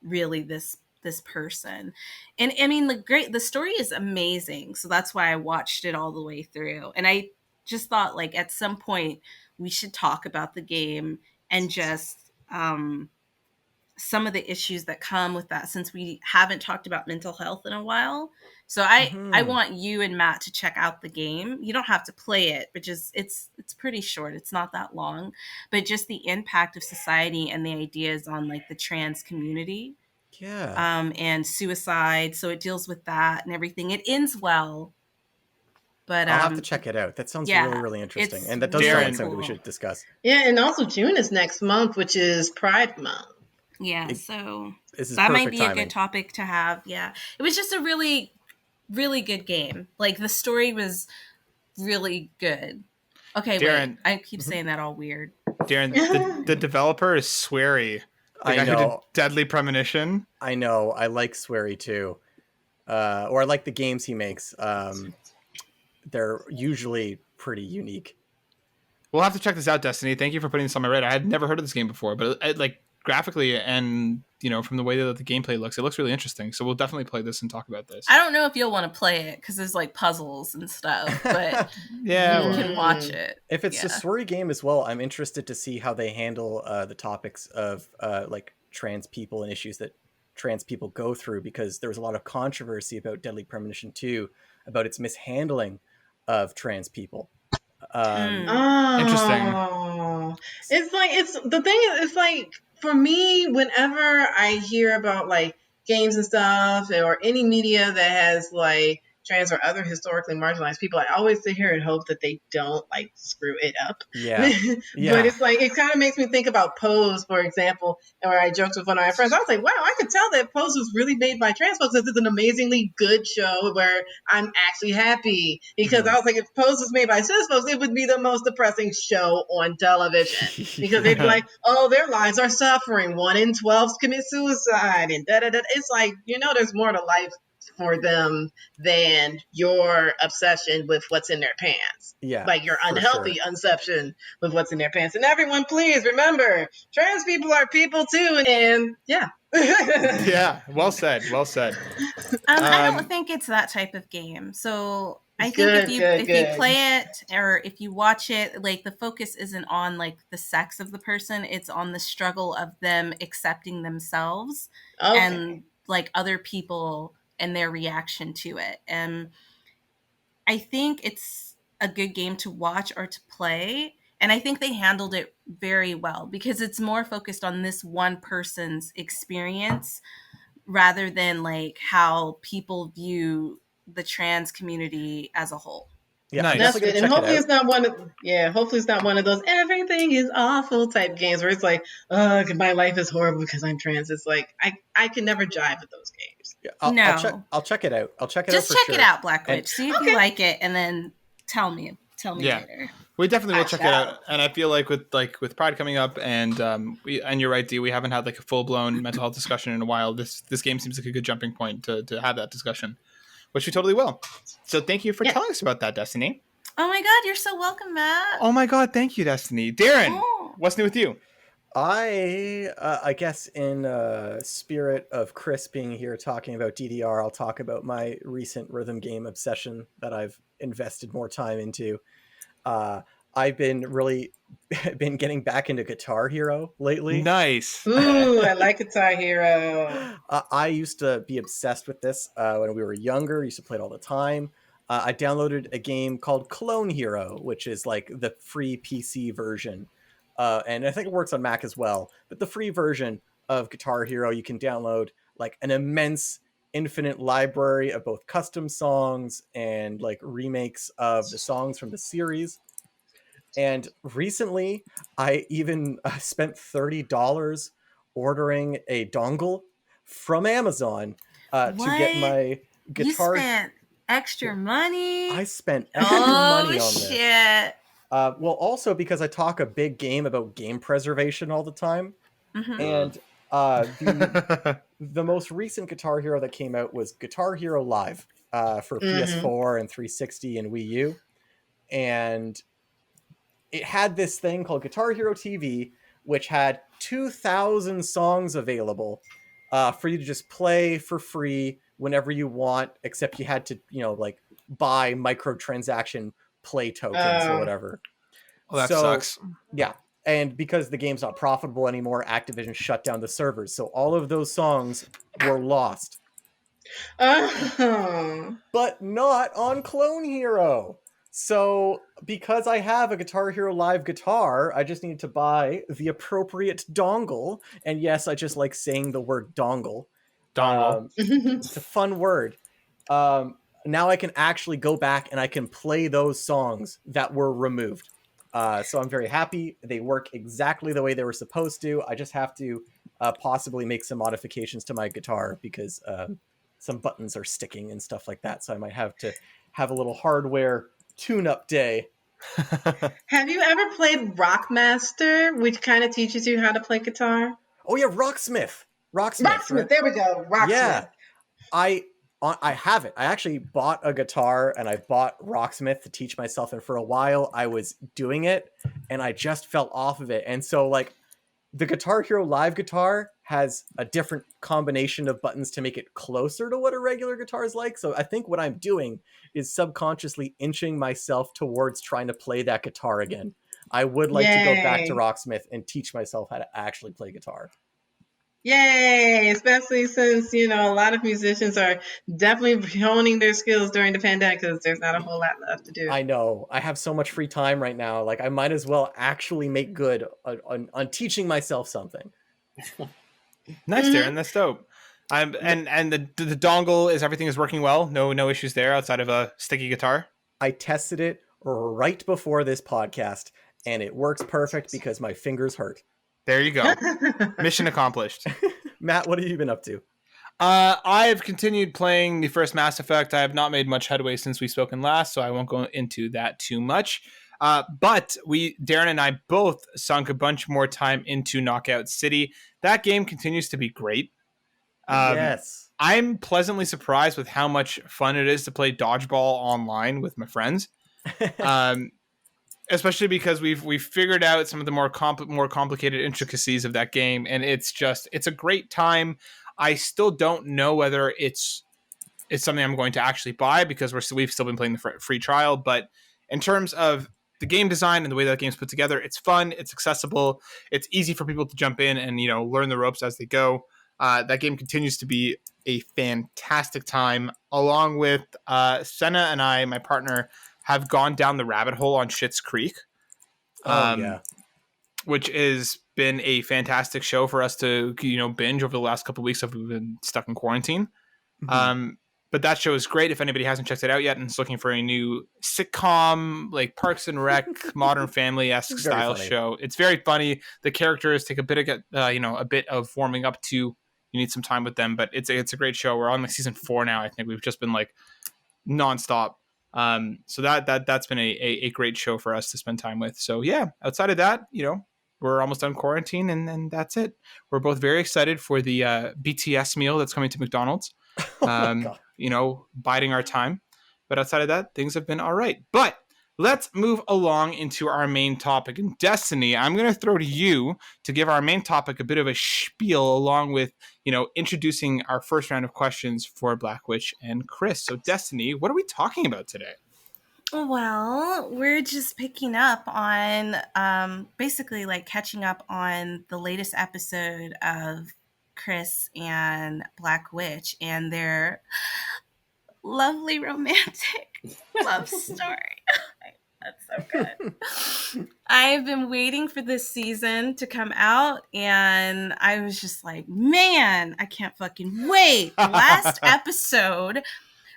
really this person. And I mean, the story is amazing. So that's why I watched it all the way through. And I just thought like at some point we should talk about the game and just some of the issues that come with that, since we haven't talked about mental health in a while. So I want you and Matt to check out the game. You don't have to play it, but just it's pretty short. It's not that long, but just the impact of society and the ideas on like the trans community. Yeah. And suicide. So it deals with that and everything. It ends well. But I'll have to check it out. That sounds really, really interesting. And that does sound like something we should discuss. Yeah, and also June is next month, which is Pride Month. Yeah, so that might be a good topic to have. Yeah, it was just a really, really good game. Like the story was really good. Okay, Darren, wait, I keep saying that all weird. Darren, the developer is Swery. The guy who did Deadly Premonition. I know. I like Swery too. Or I like the games he makes. They're usually pretty unique. We'll have to check this out, Destiny. Thank you for putting this on my radar. I had never heard of this game before, but like graphically and from the way that the gameplay looks, it looks really interesting. So we'll definitely play this and talk about this. I don't know if you'll want to play it because there's like puzzles and stuff, but yeah, you can watch it. If it's a story game as well, I'm interested to see how they handle the topics of like trans people and issues that trans people go through, because there was a lot of controversy about Deadly Premonition 2 about its mishandling of trans people. Interesting. It's the thing is, it's like for me, whenever I hear about like games and stuff or any media that has like trans or other historically marginalized people, I always sit here and hope that they don't like screw it up. Yeah. But it's like, it kind of makes me think about Pose, for example, where I joked with one of my friends. I was like, wow, I could tell that Pose was really made by trans folks. This is an amazingly good show where I'm actually happy, because I was like, if Pose was made by cis folks, it would be the most depressing show on television, because they'd be like, oh, their lives are suffering. 1 in 12 commit suicide and da-da-da. It's like, there's more to life for them than your obsession with what's in their pants. Yeah. Like your unhealthy obsession with what's in their pants. And everyone, please remember, trans people are people too. And yeah. Yeah. Well said. Well said. I don't think it's that type of game. So I think Good, if good. you play it or if you watch it, like the focus isn't on like the sex of the person, it's on the struggle of them accepting themselves Okay. and like other people and their reaction to it. And I think it's a good game to watch or to play. And I think they handled it very well because it's more focused on this one person's experience rather than like how people view the trans community as a whole. Yeah, Nice. I'm That's definitely good. And gonna check hopefully it it's not hopefully it's not one of those everything is awful type games where it's like, my life is horrible because I'm trans. It's like I can never jive with those games. Yeah, No. I'll check it out. I'll check it out Just for check sure. it out, Black Witch. And See if Okay. you like it and then tell me Yeah. later. We definitely will I check it shall. out, and I feel like with Pride coming up, and you're right, Dee, we haven't had like a full blown mental health discussion in a while. This game seems like a good jumping point to have that discussion, which we totally will. So thank you for Yes. telling us about that, Destiny. Oh my God, you're so welcome, Matt. Oh my God, thank you, Destiny. Darren, Oh. what's new with you? I guess in spirit of Chris being here talking about DDR, I'll talk about my recent rhythm game obsession that I've invested more time into. I've been getting back into Guitar Hero lately. Nice. Ooh, I like Guitar Hero. I used to be obsessed with this when we were younger. I used to play it all the time. I downloaded a game called Clone Hero, which is like the free PC version. And I think it works on Mac as well. But the free version of Guitar Hero, you can download like an immense infinite library of both custom songs and like remakes of the songs from the series. And recently, I even spent $30 ordering a dongle from Amazon to get my guitar. You spent extra money? I spent extra money on this. Shit. Well, also because I talk a big game about game preservation all the time. Mm-hmm. And the most recent Guitar Hero that came out was Guitar Hero Live for PS4 and 360 and Wii U. And it had this thing called Guitar Hero TV, which had 2,000 songs available for you to just play for free whenever you want, except you had to, like buy microtransaction play tokens or whatever. Well, that sucks. Yeah. And because the game's not profitable anymore, Activision shut down the servers. So all of those songs were lost. But not on Clone Hero. So because I have a Guitar Hero Live guitar, I just need to buy the appropriate dongle. And yes, I just like saying the word dongle. Dongle. It's a fun word. Now I can actually go back and I can play those songs that were removed. So I'm very happy. They work exactly the way they were supposed to. I just have to possibly make some modifications to my guitar because some buttons are sticking and stuff like that. So I might have to have a little hardware tune-up day. Have you ever played Rockmaster, which kind of teaches you how to play guitar? Oh yeah, Rocksmith. Rocksmith, Right? there we go. Rocksmith. Yeah, I have it. I actually bought a guitar and I bought Rocksmith to teach myself. And for a while I was doing it and I just fell off of it. And so like the Guitar Hero Live guitar has a different combination of buttons to make it closer to what a regular guitar is like. So I think what I'm doing is subconsciously inching myself towards trying to play that guitar again. I would like to go back to Rocksmith and teach myself how to actually play guitar. Yay! Especially since, a lot of musicians are definitely honing their skills during the pandemic because there's not a whole lot left to do. I know. I have so much free time right now. Like, I might as well actually make good on teaching myself something. Nice, Darren. That's dope. And the dongle everything is working well. No issues there outside of a sticky guitar. I tested it right before this podcast, and it works perfect because my fingers hurt. There you go. Mission accomplished. Matt, what have you been up to? I have continued playing the first Mass Effect. I have not made much headway since we spoken last, so I won't go into that too much. But Darren and I both sunk a bunch more time into Knockout City. That game continues to be great. Yes. I'm pleasantly surprised with how much fun it is to play dodgeball online with my friends. Especially because we've figured out some of the more complicated intricacies of that game, and it's a great time. I still don't know whether it's is something I'm going to actually buy because we've still been playing the free trial. But in terms of the game design and the way that game's put together, it's fun, it's accessible, it's easy for people to jump in and learn the ropes as they go. That game continues to be a fantastic time. Along with Senna and I, my partner, have gone down the rabbit hole on Schitt's Creek. Which has been a fantastic show for us to binge over the last couple of weeks if we've been stuck in quarantine. Mm-hmm. But that show is great. If anybody hasn't checked it out yet and is looking for a new sitcom, like Parks and Rec, Modern Family-esque style show, it's very funny. The characters take a bit of warming up to. You need some time with them, but it's a great show. We're on like season 4 now. I think we've just been like nonstop. So that's been a great show for us to spend time with. So yeah, outside of that, we're almost done quarantine, and that's it. We're both very excited for the BTS meal that's coming to McDonald's. Biding our time. But outside of that, things have been all right. But let's move along into our main topic. In Destiny, I'm going to throw to you to give our main topic a bit of a spiel along with, introducing our first round of questions for Black Witch and Chris. So Destiny, what are we talking about today? Well, we're just picking up on basically like catching up on the latest episode of Chris and Black Witch and their lovely romantic love story. That's so good. I've been waiting for this season to come out, and I was just like, man, I can't fucking wait. The last episode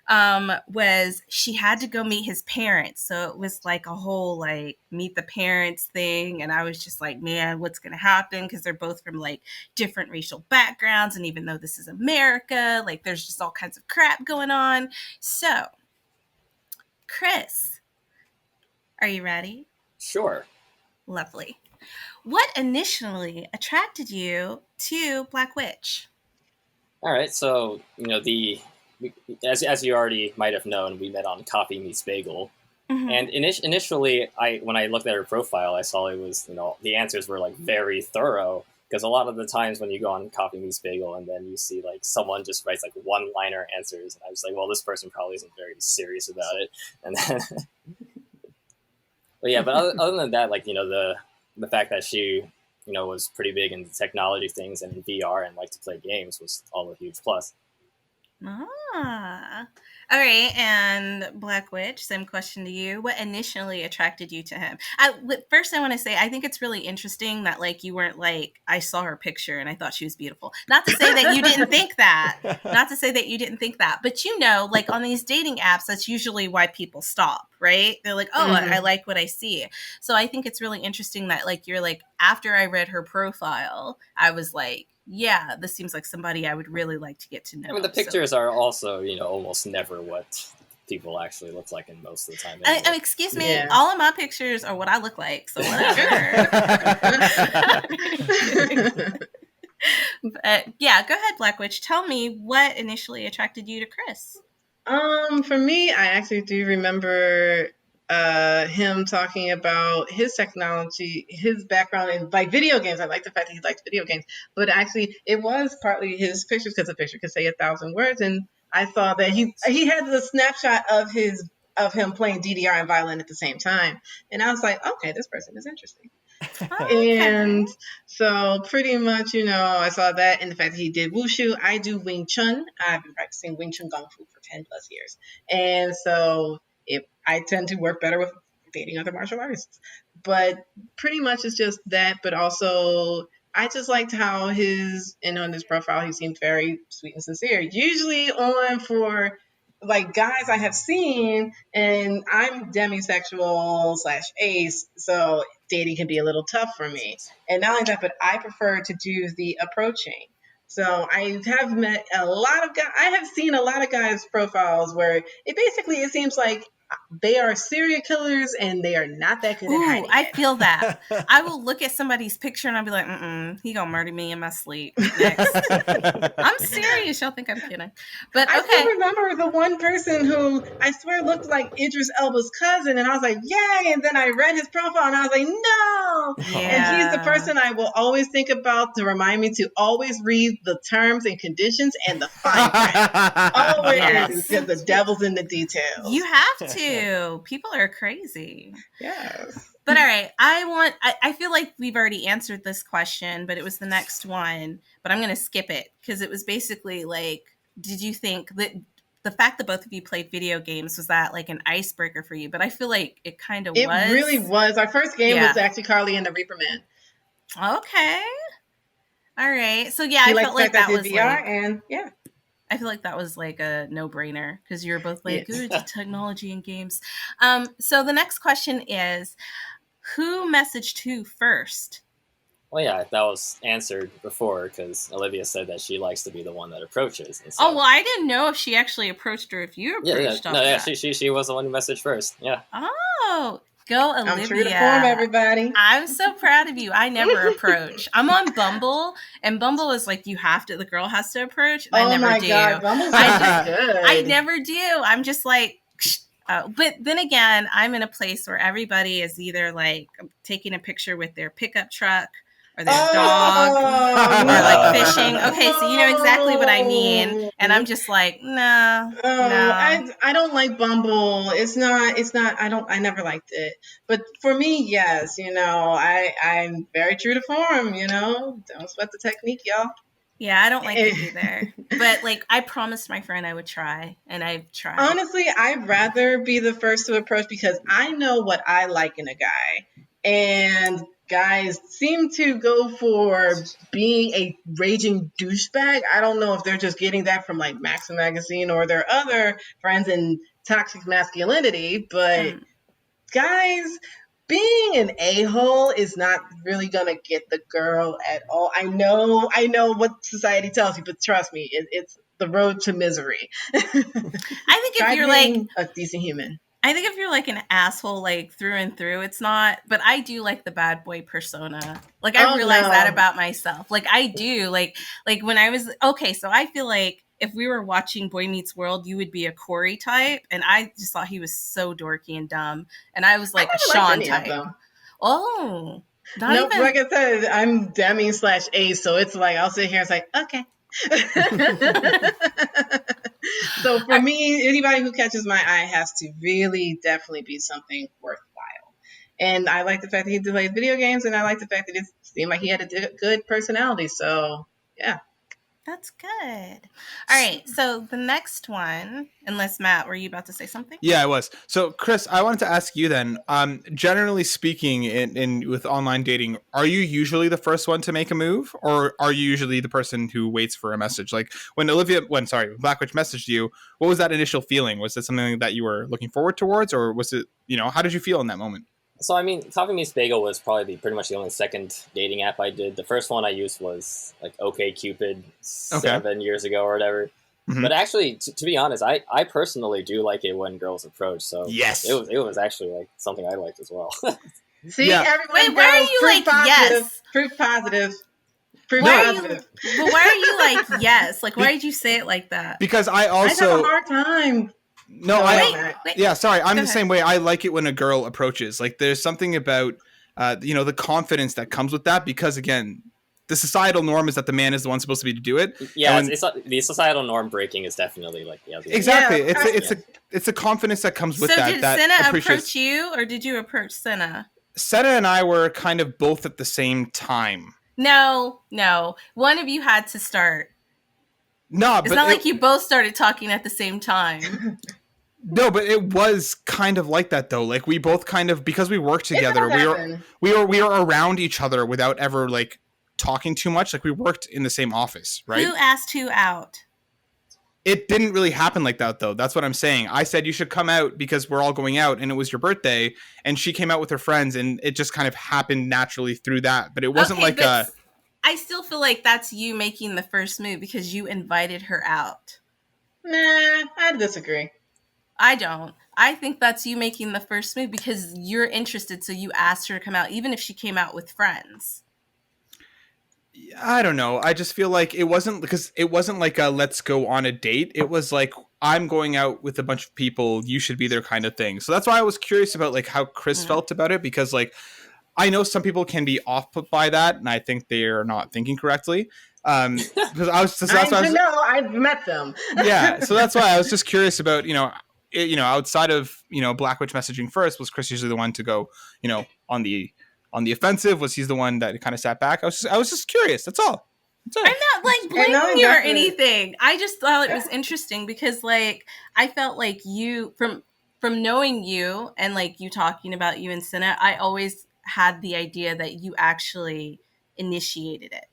was she had to go meet his parents. So it was like a whole like meet the parents thing. And I was just like, man, what's going to happen? Because they're both from like different racial backgrounds. And even though this is America, like there's just all kinds of crap going on. So, Chris, are you ready? Sure. Lovely. What initially attracted you to Black Witch? All right. So, as you already might have known, we met on Coffee Meets Bagel. Mm-hmm. And initially, when I looked at her profile, I saw it was, the answers were like very thorough. Because a lot of the times when you go on Coffee Meets Bagel and then you see like someone just writes like one-liner answers, and I was like, well, this person probably isn't very serious about it. And then, but yeah, but other than that, like the fact that she was pretty big into technology things and in VR and liked to play games was all a huge plus. Ah, all right. And Black Witch, same question to you. What initially attracted you to him? First, I want to say I think it's really interesting that like you weren't like I saw her picture and I thought she was beautiful. Not to say that you didn't think that. Not to say that you didn't think that. But like on these dating apps, that's usually why people stop, right? They're like, oh, I like what I see. So I think it's really interesting that like you're like after I read her profile, I was like, yeah, this seems like somebody I would really like to get to know. I mean, the pictures are also, almost never what people actually look like in most of the time. Anyway. Excuse me, all of my pictures are what I look like, so whatever. But yeah, go ahead, Black Witch. Tell me what initially attracted you to Chris. For me, I actually do remember him talking about his technology, his background in like video games. I like the fact that he likes video games, but actually it was partly his pictures because a picture could say 1,000 words. And I saw that he had the snapshot of him playing DDR and violin at the same time. And I was like, okay, this person is interesting. And so pretty much, I saw that and the fact that he did wushu. I do Wing Chun. I've been practicing Wing Chun Kung Fu for 10 plus years. And so I tend to work better with dating other martial artists. But pretty much it's just that, but also I just liked how on his profile, he seemed very sweet and sincere. Usually on for like guys I have seen, and I'm demisexual / ace, so dating can be a little tough for me. And not only that, but I prefer to do the approaching. So I have met a lot of guys. I have seen a lot of guys' profiles where it seems like they are serial killers and they are not that good at hiding I it. feel that. I will look at somebody's picture and I'll be like, he gonna murder me in my sleep next. I'm serious. Y'all think I'm kidding. But okay. I still remember the one person who I swear looked like Idris Elba's cousin, and I was like, yay! And then I read his profile and I was like, no! Yeah. And he's the person I will always think about to remind me to always read the terms and conditions and the fine print. Always, because the devil's in the details. You have to. People are crazy. Yes. But all right, I feel like we've already answered this question, but it was the next one. But I'm going to skip it because it was basically like, did you think that the fact that both of you played video games, was that like an icebreaker for you? But I feel like it kind of was. It really was. Our first game was actually Carly and the Reaper Man. Okay. All right. So yeah, I felt like that was VR like, and yeah. I feel like that was like a no-brainer because you're both like, good technology and games. So the next question is, who messaged who first? Well, yeah, that was answered before because Olivia said that she likes to be the one that approaches. And so, I didn't know if she actually approached or if you approached. She was the one who messaged first. Yeah. Oh, go Olivia! I'm true to form, everybody. I'm so proud of you. I never approach. I'm on Bumble, and Bumble is like you have to. The girl has to approach. And I never do. God, Bumble's good. I never do. I'm just like. But then again, I'm in a place where everybody is either like taking a picture with their pickup truck or their dog or like fishing. Okay, so you know exactly what I mean. And I'm just like, no. I don't like Bumble. It's not, I never liked it. But for me, yes, I'm very true to form, don't sweat the technique, y'all. Yeah, I don't like it either. But like I promised my friend I would try, and I've tried. Honestly, I'd rather be the first to approach because I know what I like in a guy. And guys seem to go for being a raging douchebag. I don't know if they're just getting that from like Maxim magazine or their other friends in toxic masculinity, but guys, being an a-hole is not really gonna get the girl at all. I know what society tells you, but trust me, it's the road to misery. I think if you're like a decent human. I think if you're like an asshole, like through and through, it's not. But I do like the bad boy persona. Like I realized that about myself. Like I do. Like when I was so I feel like if we were watching Boy Meets World, you would be a Corey type, and I just thought he was so dorky and dumb, and I was like a Sean type. Oh, no, like I said, I'm Demi/Ace, so it's like I'll sit here and say, okay. So for me, anybody who catches my eye has to really definitely be something worthwhile. And I like the fact that he plays video games, and I like the fact that it seemed like he had a good personality. So yeah. That's good. All right. So the next one, unless Matt, were you about to say something? Yeah, I was. So Chris, I wanted to ask you then, generally speaking in with online dating, are you usually the first one to make a move, or are you usually the person who waits for a message? Like when Blackwitch messaged you, what was that initial feeling? Was it something that you were looking forward towards, or was it, how did you feel in that moment? So, I mean, Coffee Meets Bagel was probably pretty much the only second dating app I did. The first one I used was like OkCupid 7 years ago or whatever. Mm-hmm. But actually, to be honest, I personally do like it when girls approach. So yes, it was actually like something I liked as well. See, everyone. Wait, why are you like yes? Proof positive. But why are you like yes? Like, why did you say it like that? Because I have a hard time. No, yeah, sorry. I'm the same way. I like it when a girl approaches. Like there's something about, the confidence that comes with that, because again, the societal norm is that the man is the one supposed to be to do it. Yeah, the societal norm breaking is definitely like, exactly. It's a confidence that comes with that. So did Senna approach you, or did you approach Senna? Senna and I were kind of both at the same time. No. One of you had to start. No, it's not like you both started talking at the same time. No, but it was kind of like that though. Like we both kind of, because we worked together, we were around each other without ever like talking too much. Like we worked in the same office, right? Who asked who out? It didn't really happen like that though. That's what I'm saying. I said you should come out because we're all going out and it was your birthday, and she came out with her friends, and it just kind of happened naturally through that. But it wasn't I still feel like that's you making the first move because you invited her out. Nah, I disagree. I don't. I think that's you making the first move because you're interested, so you asked her to come out, even if she came out with friends. I don't know. I just feel like it wasn't like a let's go on a date. It was like, I'm going out with a bunch of people, you should be there kind of thing. So that's why I was curious about like how Chris felt about it, because like I know some people can be off put by that, and I think they are not thinking correctly. Because I've met them. Yeah, so that's why I was just curious about, outside of, Black Witch messaging first, was Chris usually the one to go, on the offensive? Was he the one that kind of sat back? I was just curious. That's all. I'm not like blaming you or anything. I just thought it was interesting because like I felt like you from knowing you and like you talking about you and Cinna, I always had the idea that you actually initiated it.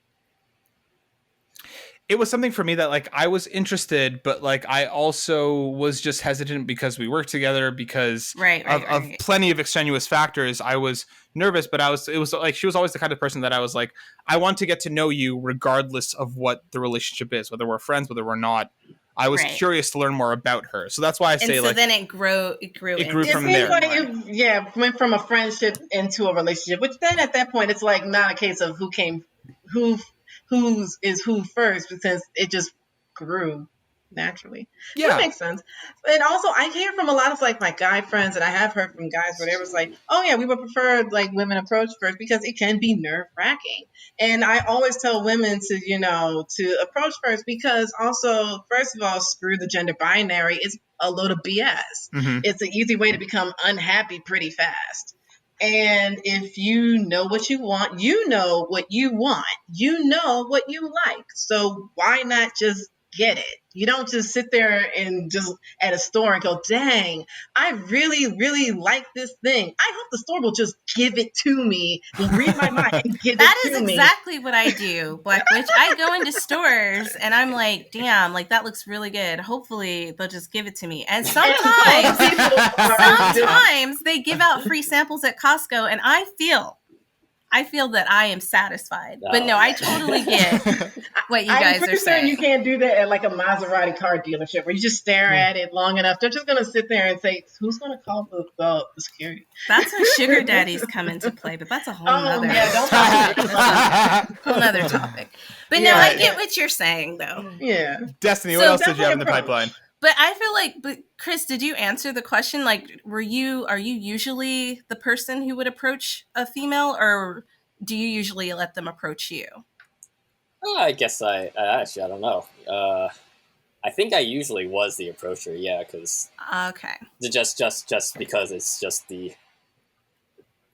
It was something for me that like I was interested, but like I also was just hesitant because we worked together, because of plenty of extraneous factors. I was nervous, but it was like she was always the kind of person that I was like, I want to get to know you regardless of what the relationship is, whether we're friends, whether we're not. I was curious to learn more about her, so that's why I say then it grew from there. Like went from a friendship into a relationship, which then at that point it's like not a case of who's who first, because it just grew naturally. Yeah, that makes sense. And also I hear from a lot of like my guy friends, and I have heard from guys where they was like, oh yeah, we would prefer like women approach first because it can be nerve-wracking. And I always tell women to approach first, because also, first of all, screw the gender binary. It's a load of BS. Mm-hmm. It's an easy way to become unhappy pretty fast. And if you know what you want, you know what you want, you know what you like. So why not just get it? You don't just sit there and just at a store and go, dang, I really, really like this thing. I hope the store will just give it to me, will read my mind and give it to me. That is exactly what I do, Black Witch. I go into stores and I'm like, damn, like that looks really good. Hopefully they'll just give it to me. And sometimes they give out free samples at Costco, and I feel that I am satisfied. But no, I totally get what you guys are saying. You can't do that at like a Maserati car dealership where you just stare at it long enough. They're just going to sit there and say, who's going to call the security? That's when sugar daddies come into play, but that's a whole nother whole nother topic. But no, I get what you're saying though. Yeah. Destiny, what else did you have in the pipeline? But I feel like, Chris, did you answer the question? Like, are you usually the person who would approach a female, or do you usually let them approach you? I guess I don't know. I think I usually was the approacher, yeah, because just because it's just the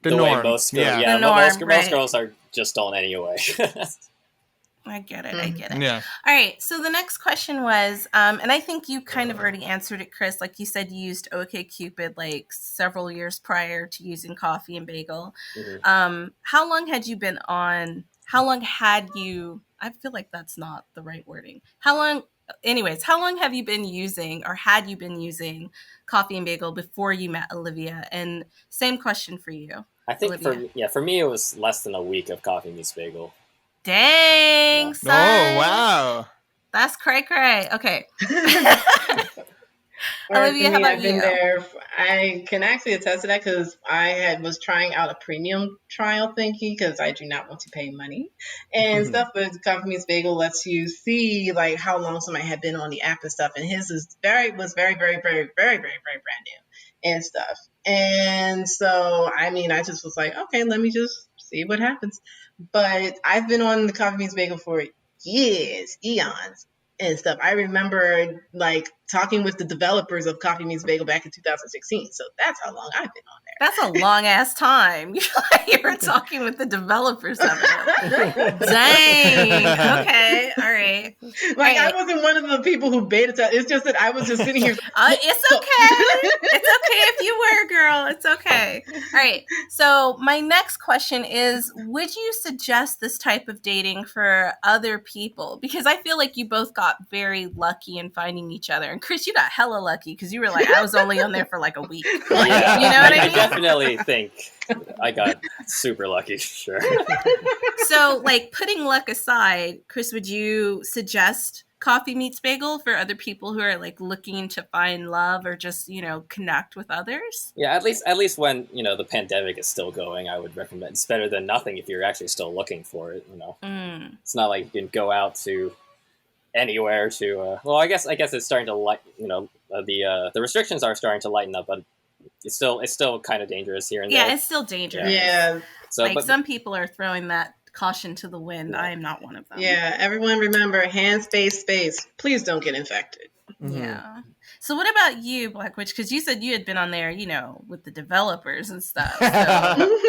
norm. Way most most girls are just don't anyway. I get it. Yeah. All right. So the next question was, and I think you kind of already answered it, Chris. Like you said, you used OkCupid like several years prior to using Coffee and Bagel. Mm-hmm. How long had you been on? How long had you? I feel like that's not the right wording. How long have you been using, or had you been using Coffee and Bagel before you met Olivia? And same question for you. I think for me it was less than a week of Coffee Meets Bagel. Dang, son. Oh, wow. That's cray. Okay. Olivia, how about you? I can actually attest to that because I was trying out a premium trial thingy because I do not want to pay money and stuff. But Coffee Meets Bagel lets you see like how long somebody had been on the app and stuff. And his was very, very, very, very, very, very brand new and stuff. And so, I mean, I just was like, okay, let me just see what happens. But I've been on the Coffee Meets Bagel for years, eons, and stuff. I remember like talking with the developers of Coffee Meets Bagel back in 2016. So that's how long I've been on there. That's a long ass time. You were talking with the developers of it. Dang. Okay. All right. Like I wasn't one of the people who beta tested. It's just that I was just sitting here. It's okay. It's okay if you were, girl. It's okay. All right. So my next question is, would you suggest this type of dating for other people? Because I feel like you both got very lucky in finding each other. And Chris, you got hella lucky because you were like, I was only on there for like a week. Yeah, you know what I mean? I definitely think I got super lucky, sure. So, like, putting luck aside, Chris, would you suggest Coffee Meets Bagel for other people who are like looking to find love or just, connect with others? Yeah, at least when, the pandemic is still going, I would recommend. It's better than nothing if you're actually still looking for it, It's not like you can go out to anywhere to well, I guess it's starting to the restrictions are starting to lighten up, but it's still kind of dangerous here and there. Yeah, it's still dangerous. Yeah. So some people are throwing that caution to the wind. Yeah. I am not one of them. Yeah, everyone remember, hand, space. Please don't get infected. Mm-hmm. Yeah. So what about you, Black Witch? Because you said you had been on there, with the developers and stuff. So.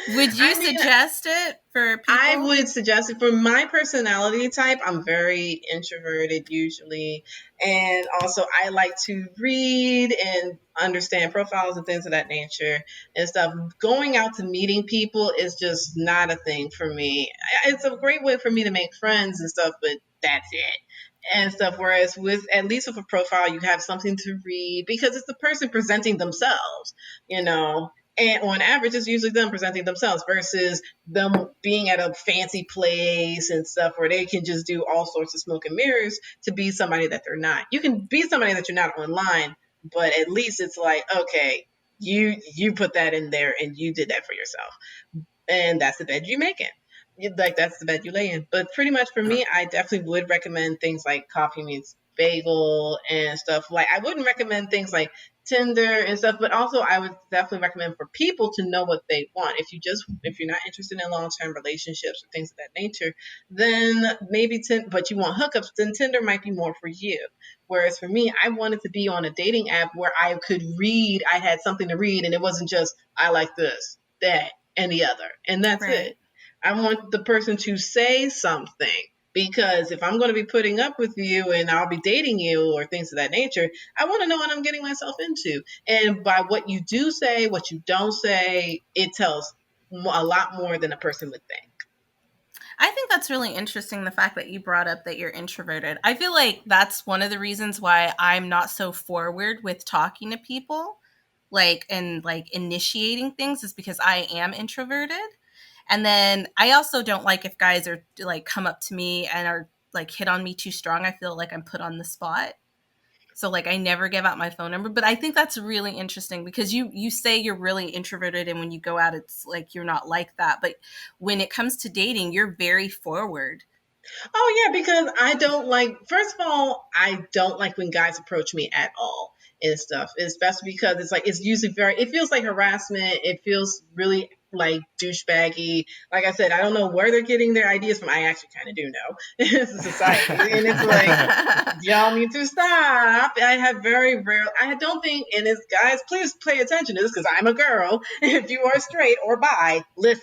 Would you suggest it for people? I would suggest it. For my personality type, I'm very introverted usually. And also, I like to read and understand profiles and things of that nature and stuff. Going out to meeting people is just not a thing for me. It's a great way for me to make friends and stuff, but that's it. And stuff. Whereas at least with a profile, you have something to read because it's the person presenting themselves, And on average, it's usually them presenting themselves versus them being at a fancy place and stuff where they can just do all sorts of smoke and mirrors to be somebody that they're not. You can be somebody that you're not online, but at least it's like, okay, you put that in there and you did that for yourself. And that's the bed you make it. That's the bed you lay in. But pretty much for me, I definitely would recommend things like Coffee Meets Bagel and stuff. Like, I wouldn't recommend things like Tinder and stuff, but also I would definitely recommend for people to know what they want. If you're not interested in long-term relationships or things of that nature, then maybe but you want hookups, then Tinder might be more for you. Whereas for me, I wanted to be on a dating app where I could read, I had something to read, and it wasn't just, I like this, that, and the other, and that's it. I want the person to say something. Because if I'm going to be putting up with you and I'll be dating you or things of that nature, I want to know what I'm getting myself into. And by what you do say, what you don't say, it tells a lot more than a person would think. I think that's really interesting, the fact that you brought up that you're introverted. I feel like that's one of the reasons why I'm not so forward with talking to people, and initiating things, is because I am introverted. And then I also don't like if guys are come up to me and are hit on me too strong. I feel like I'm put on the spot. So I never give out my phone number. But I think that's really interesting because you say you're really introverted, and when you go out, it's you're not like that. But when it comes to dating, you're very forward. Oh, yeah, because I don't first of all, I don't like when guys approach me at all and stuff, especially because it's usually it feels like harassment. It feels really douchebaggy. Like I said, I don't know where they're getting their ideas from. I actually kind of do know. It's a society. And it's y'all need to stop. I have very rare, I don't think, and it's guys, please pay attention to this because I'm a girl. If you are straight or bi, listen,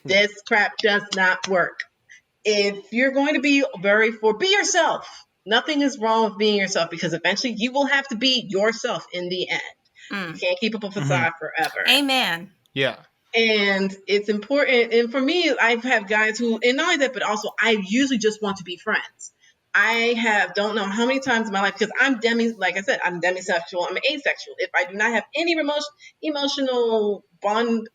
this crap does not work. If you're going to be be yourself. Nothing is wrong with being yourself because eventually you will have to be yourself in the end. You can't keep up a facade forever. Amen. Yeah. And it's important. And for me, I've had guys who, and not only that, but also I usually just want to be friends. I don't know how many times in my life, because I'm like I said, I'm demisexual, I'm asexual. If I do not have any emotional bond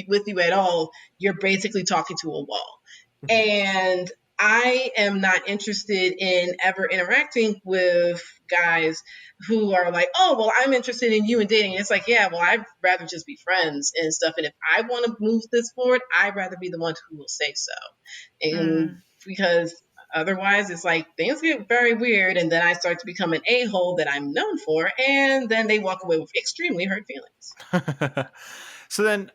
with you at all, you're basically talking to a wall. And I am not interested in ever interacting with guys who are like, oh, well, I'm interested in you and dating. It's yeah, well, I'd rather just be friends and stuff. And if I want to move this forward, I'd rather be the one who will say so. And because otherwise it's things get very weird. And then I start to become an a-hole that I'm known for. And then they walk away with extremely hurt feelings. So then,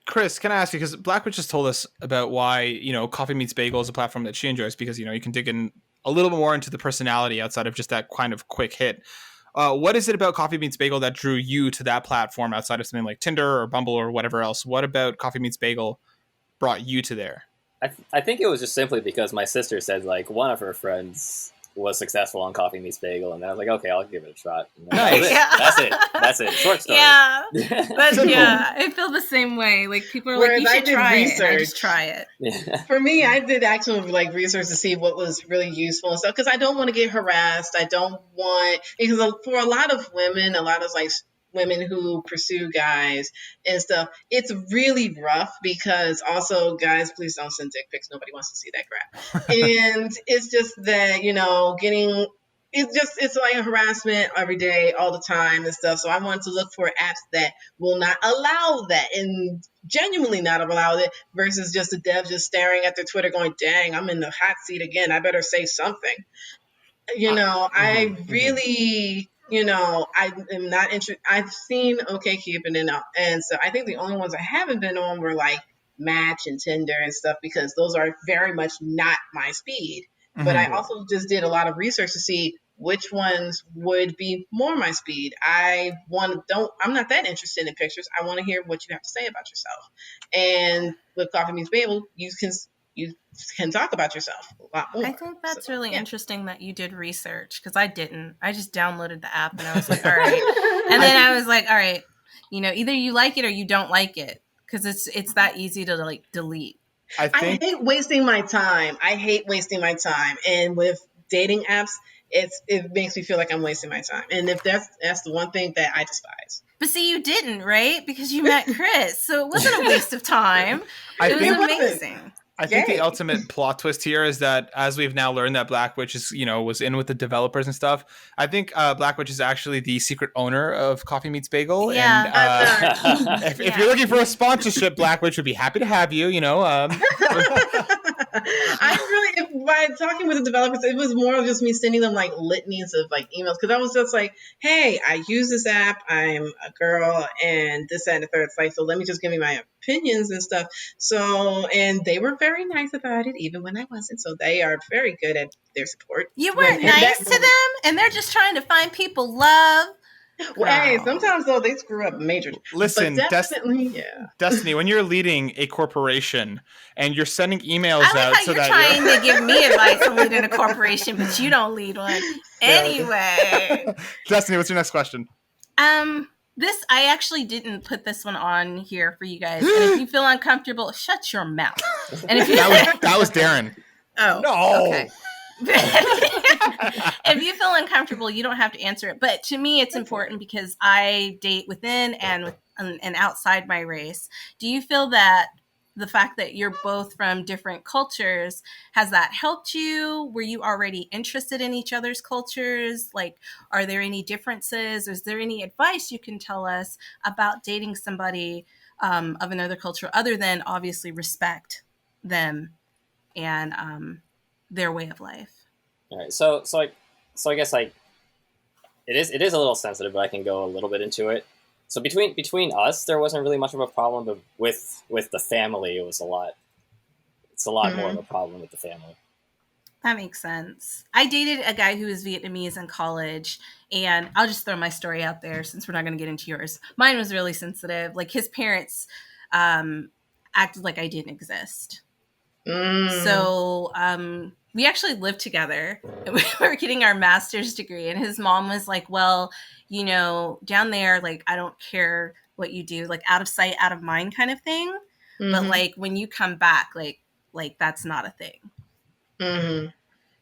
Chris, can I ask you, because Black Witch just told us about why, Coffee Meets Bagel is a platform that she enjoys because, you can dig in a little bit more into the personality outside of just that kind of quick hit. What is it about Coffee Meets Bagel that drew you to that platform outside of something like Tinder or Bumble or whatever else? What about Coffee Meets Bagel brought you to there? I think it was just simply because my sister said one of her friends was successful on Coffee Meets Bagel, and I was like, okay, I'll give it a shot. Nice. That's it. Short story. Yeah, but yeah, I feel the same way. People are you should try it. And I just try it. Yeah. For me, I did actual research to see what was really useful and stuff because I don't want to get harassed. I don't want, because for a lot of women, a lot of women who pursue guys and stuff. It's really rough because also, guys, please don't send dick pics. Nobody wants to see that crap. And it's just that, it's like harassment every day, all the time and stuff. So I wanted to look for apps that will not allow that and genuinely not allow it versus just the devs just staring at their Twitter going, dang, I'm in the hot seat again. I better say something. I really, I am not interested. I've seen OkCupid and so I think the only ones I haven't been on were like Match and Tinder and stuff because those are very much not my speed. But I also just did a lot of research to see which ones would be more my speed. I'm not that interested in pictures. I want to hear what you have to say about yourself. And with Coffee Meets Bagel, you can talk about yourself a lot more. I think that's really interesting that you did research because I didn't. I just downloaded the app and I was like, all right. And then I was like, all right, either you like it or you don't like it because it's that easy to like delete. I hate wasting my time. And with dating apps, it makes me feel like I'm wasting my time. And if that's the one thing that I despise. But see, you didn't, right? Because you met Chris. So it wasn't a waste of time. It was amazing. I think the ultimate plot twist here is that as we've now learned that Black Witch is, was in with the developers and stuff. I think Black Witch is actually the secret owner of Coffee Meets Bagel. Yeah. And if you're looking for a sponsorship, Black Witch would be happy to have you. By talking with the developers, it was more of just me sending them like litanies of like emails because I was just like, hey, I use this app, I'm a girl, and this, that, and the third. It's like, so let me just give me my opinions and stuff. So, and they were very nice about it, even when I wasn't. So they are very good at their support. You weren't nice to them, and they're just trying to find people love. Well, hey, sometimes though they screw up major. Listen, Destiny, when you're leading a corporation and you're sending emails out, so that you're trying to give me advice on leading a corporation, but you don't lead one anyway. Destiny, what's your next question? This I actually didn't put this one on here for you guys. And if you feel uncomfortable, shut your mouth. And if you that was Darren. Oh no. Okay. If you feel uncomfortable, you don't have to answer it. But to me, it's important because I date within and outside my race. Do you feel that the fact that you're both from different cultures, has that helped you? Were you already interested in each other's cultures? Like, are there any differences? Is there any advice you can tell us about dating somebody of another culture other than obviously respect them and their way of life? All right, so I guess like it is a little sensitive, but I can go a little bit into it. So between us, there wasn't really much of a problem, but with the family, it's a lot more of a problem with the family. That makes sense. I dated a guy who was Vietnamese in college, and I'll just throw my story out there since we're not going to get into yours. Mine was really sensitive. Like his parents acted like I didn't exist. So we actually lived together. We were getting our master's degree, and his mom was like, well, down there, like, I don't care what you do, like out of sight, out of mind kind of thing. But like when you come back, like that's not a thing.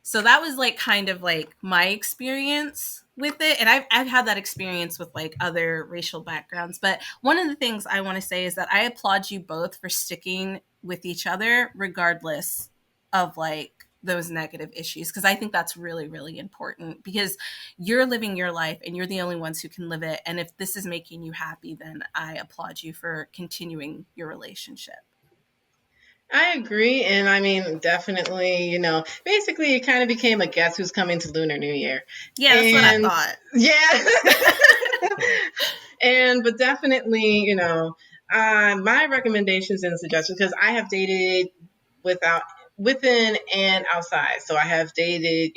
So that was like kind of like my experience with it. And I've had that experience with like other racial backgrounds. But one of the things I want to say is that I applaud you both for sticking with each other regardless of like those negative issues, because I think that's really, really important because you're living your life and you're the only ones who can live it. And if this is making you happy, then I applaud you for continuing your relationship. I agree. And I mean, definitely, basically it kind of became a guess who's coming to Lunar New Year. Yeah, that's what I thought. Yeah. But definitely, my recommendations and suggestions, because I have dated within and outside. So I have dated,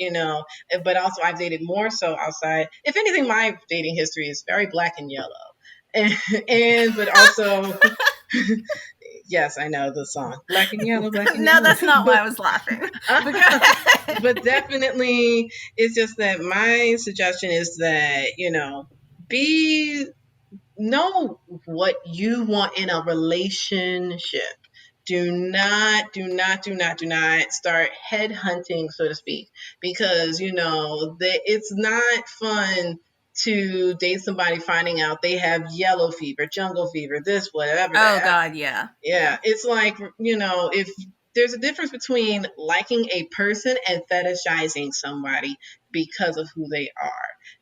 but also I've dated more so outside. If anything, my dating history is very black and yellow. But also, yes, I know the song Black and Yellow, Black and Yellow. No, that's not why I was laughing. But definitely, it's just that my suggestion is that, know what you want in a relationship. Do not start head hunting, so to speak, because, it's not fun to date somebody finding out they have yellow fever, jungle fever, this, whatever. Oh, God, yeah. Yeah. It's like, if there's a difference between liking a person and fetishizing somebody because of who they are.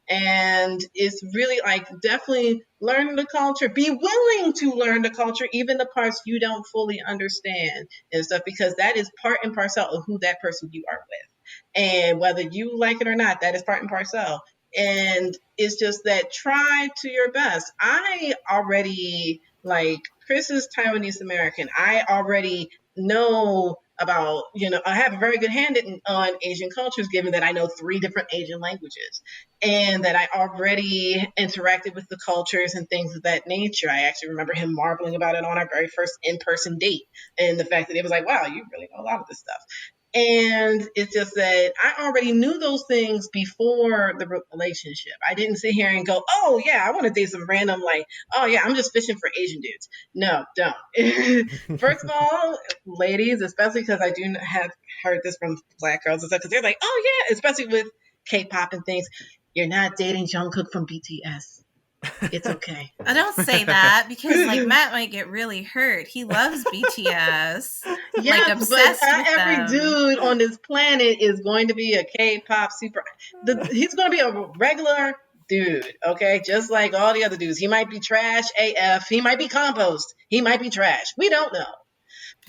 And it's really like definitely learn the culture, be willing to learn the culture, even the parts you don't fully understand and stuff, because that is part and parcel of who that person you are with. And whether you like it or not, that is part and parcel. And it's just that try to your best. I already, like, Chris is Taiwanese American. I already know about, I have a very good hand on Asian cultures, given that I know 3 different Asian languages and that I already interacted with the cultures and things of that nature. I actually remember him marveling about it on our very first in-person date, and the fact that it was like, wow, you really know a lot of this stuff. And it's just that I already knew those things before the relationship. I didn't sit here and go, oh, yeah, I want to date some random, like, oh, yeah, I'm just fishing for Asian dudes. No, don't. First of all, ladies, especially because I do have heard this from Black girls and stuff, because they're like, oh, yeah, especially with K-pop and things, you're not dating Jungkook from BTS. It's okay. I don't say that because, like, Matt might get really hurt. He loves BTS. Yeah, like, obsessed but not with every them. dude on this planet is going to be a K-pop super. He's going to be a regular dude, okay? Just like all the other dudes. He might be trash AF. He might be compost. He might be trash. We don't know.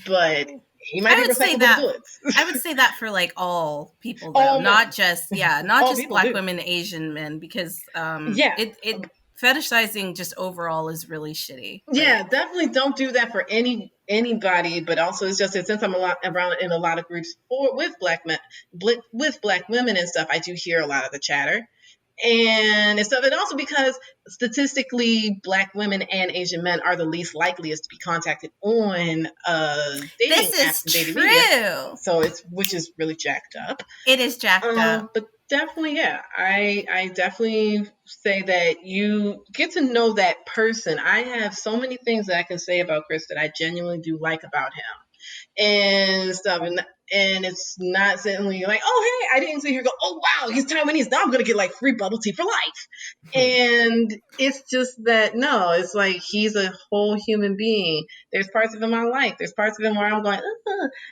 But he might be recyclable goods. I would say that for, like, all people, though. Not just Black women, Asian men, because fetishizing just overall is really shitty. Yeah, definitely don't do that for anybody. But also, it's just that since I'm around in a lot of groups with Black men, with Black women and stuff, I do hear a lot of the chatter and stuff. And also because statistically, Black women and Asian men are the least likeliest to be contacted on dating apps and dating media. So which is really jacked up. It is jacked up. But definitely, yeah. I definitely say that you get to know that person. I have so many things that I can say about Chris that I genuinely do like about him and stuff. And it's not suddenly like, oh, hey, I didn't sit here and go, oh, wow, he's Taiwanese. Now I'm going to get like free bubble tea for life. And it's just that, no, it's like he's a whole human being. There's parts of him I like. There's parts of him where I'm going,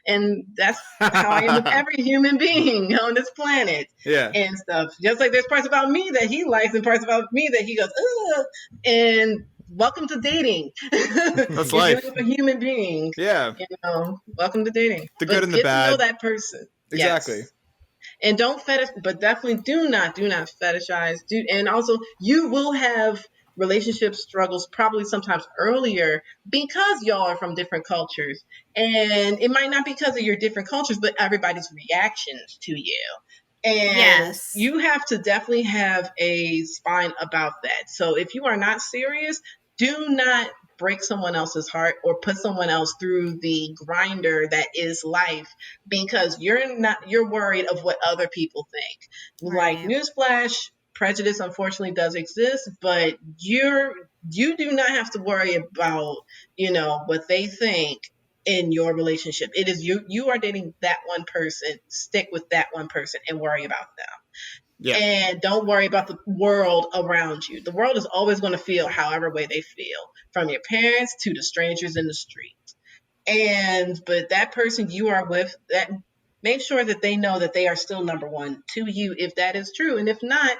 and that's how I am with every human being on this planet. Yeah. And stuff. Just like there's parts about me that he likes and parts about me that he goes, and welcome to dating. That's life. You're dealing with a human being. Yeah. Welcome to dating. The good and the bad. Get to know that person. Exactly. Yes. And don't but definitely do not fetishize. And also, you will have relationship struggles probably sometimes earlier because y'all are from different cultures. And it might not be because of your different cultures, but everybody's reactions to you. And you have to definitely have a spine about that. So if you are not serious, do not break someone else's heart or put someone else through the grinder that is life, because you're worried of what other people think. Right. Like, newsflash, prejudice unfortunately does exist, but you do not have to worry about, what they think in your relationship. It is you are dating that one person. Stick with that one person and worry about them. Yeah. And don't worry about the world around you. The world is always going to feel however way they feel, from your parents to the strangers in the street. But that person you are with, that make sure that they know that they are still number one to you, if that is true. And if not,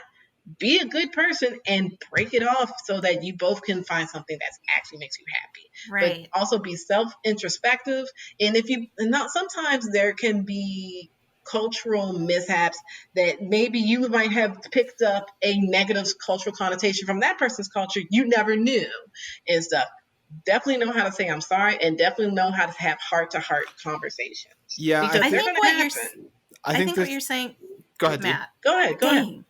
be a good person and break it off so that you both can find something that actually makes you happy. Right. But also be self-introspective. And sometimes there can be cultural mishaps that maybe you might have picked up a negative cultural connotation from that person's culture you never knew and stuff. Definitely know how to say I'm sorry, and definitely know how to have heart-to-heart conversations. Yeah, because I think what you're saying. Go ahead, Matt. Go ahead.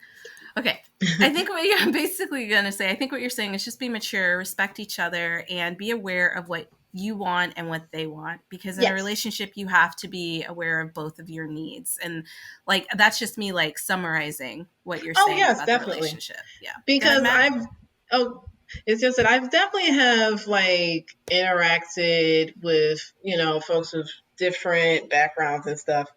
Okay. I think what you're basically going to say, I think what you're saying is just be mature, respect each other, and be aware of what you want and what they want. Because in a relationship, you have to be aware of both of your needs. And, like, that's just me, like, summarizing what you're saying about the relationship. Yeah. Because it's just that I've definitely have, like, interacted with, folks with different backgrounds and stuff.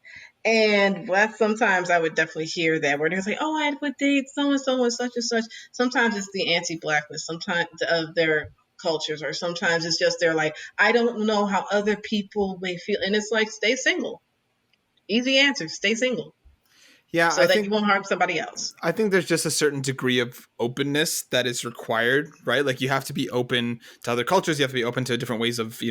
And sometimes I would definitely hear that where they're like, "Oh, I would date so and so and such and such." Sometimes it's the anti-blackness, sometimes of their cultures, or sometimes it's just they're like, "I don't know how other people may feel," and it's like, stay single. Easy answer: stay single. Yeah, So that you won't harm somebody else. I think there's just a certain degree of openness that is required, right? Like you have to be open to other cultures. You have to be open to different ways of,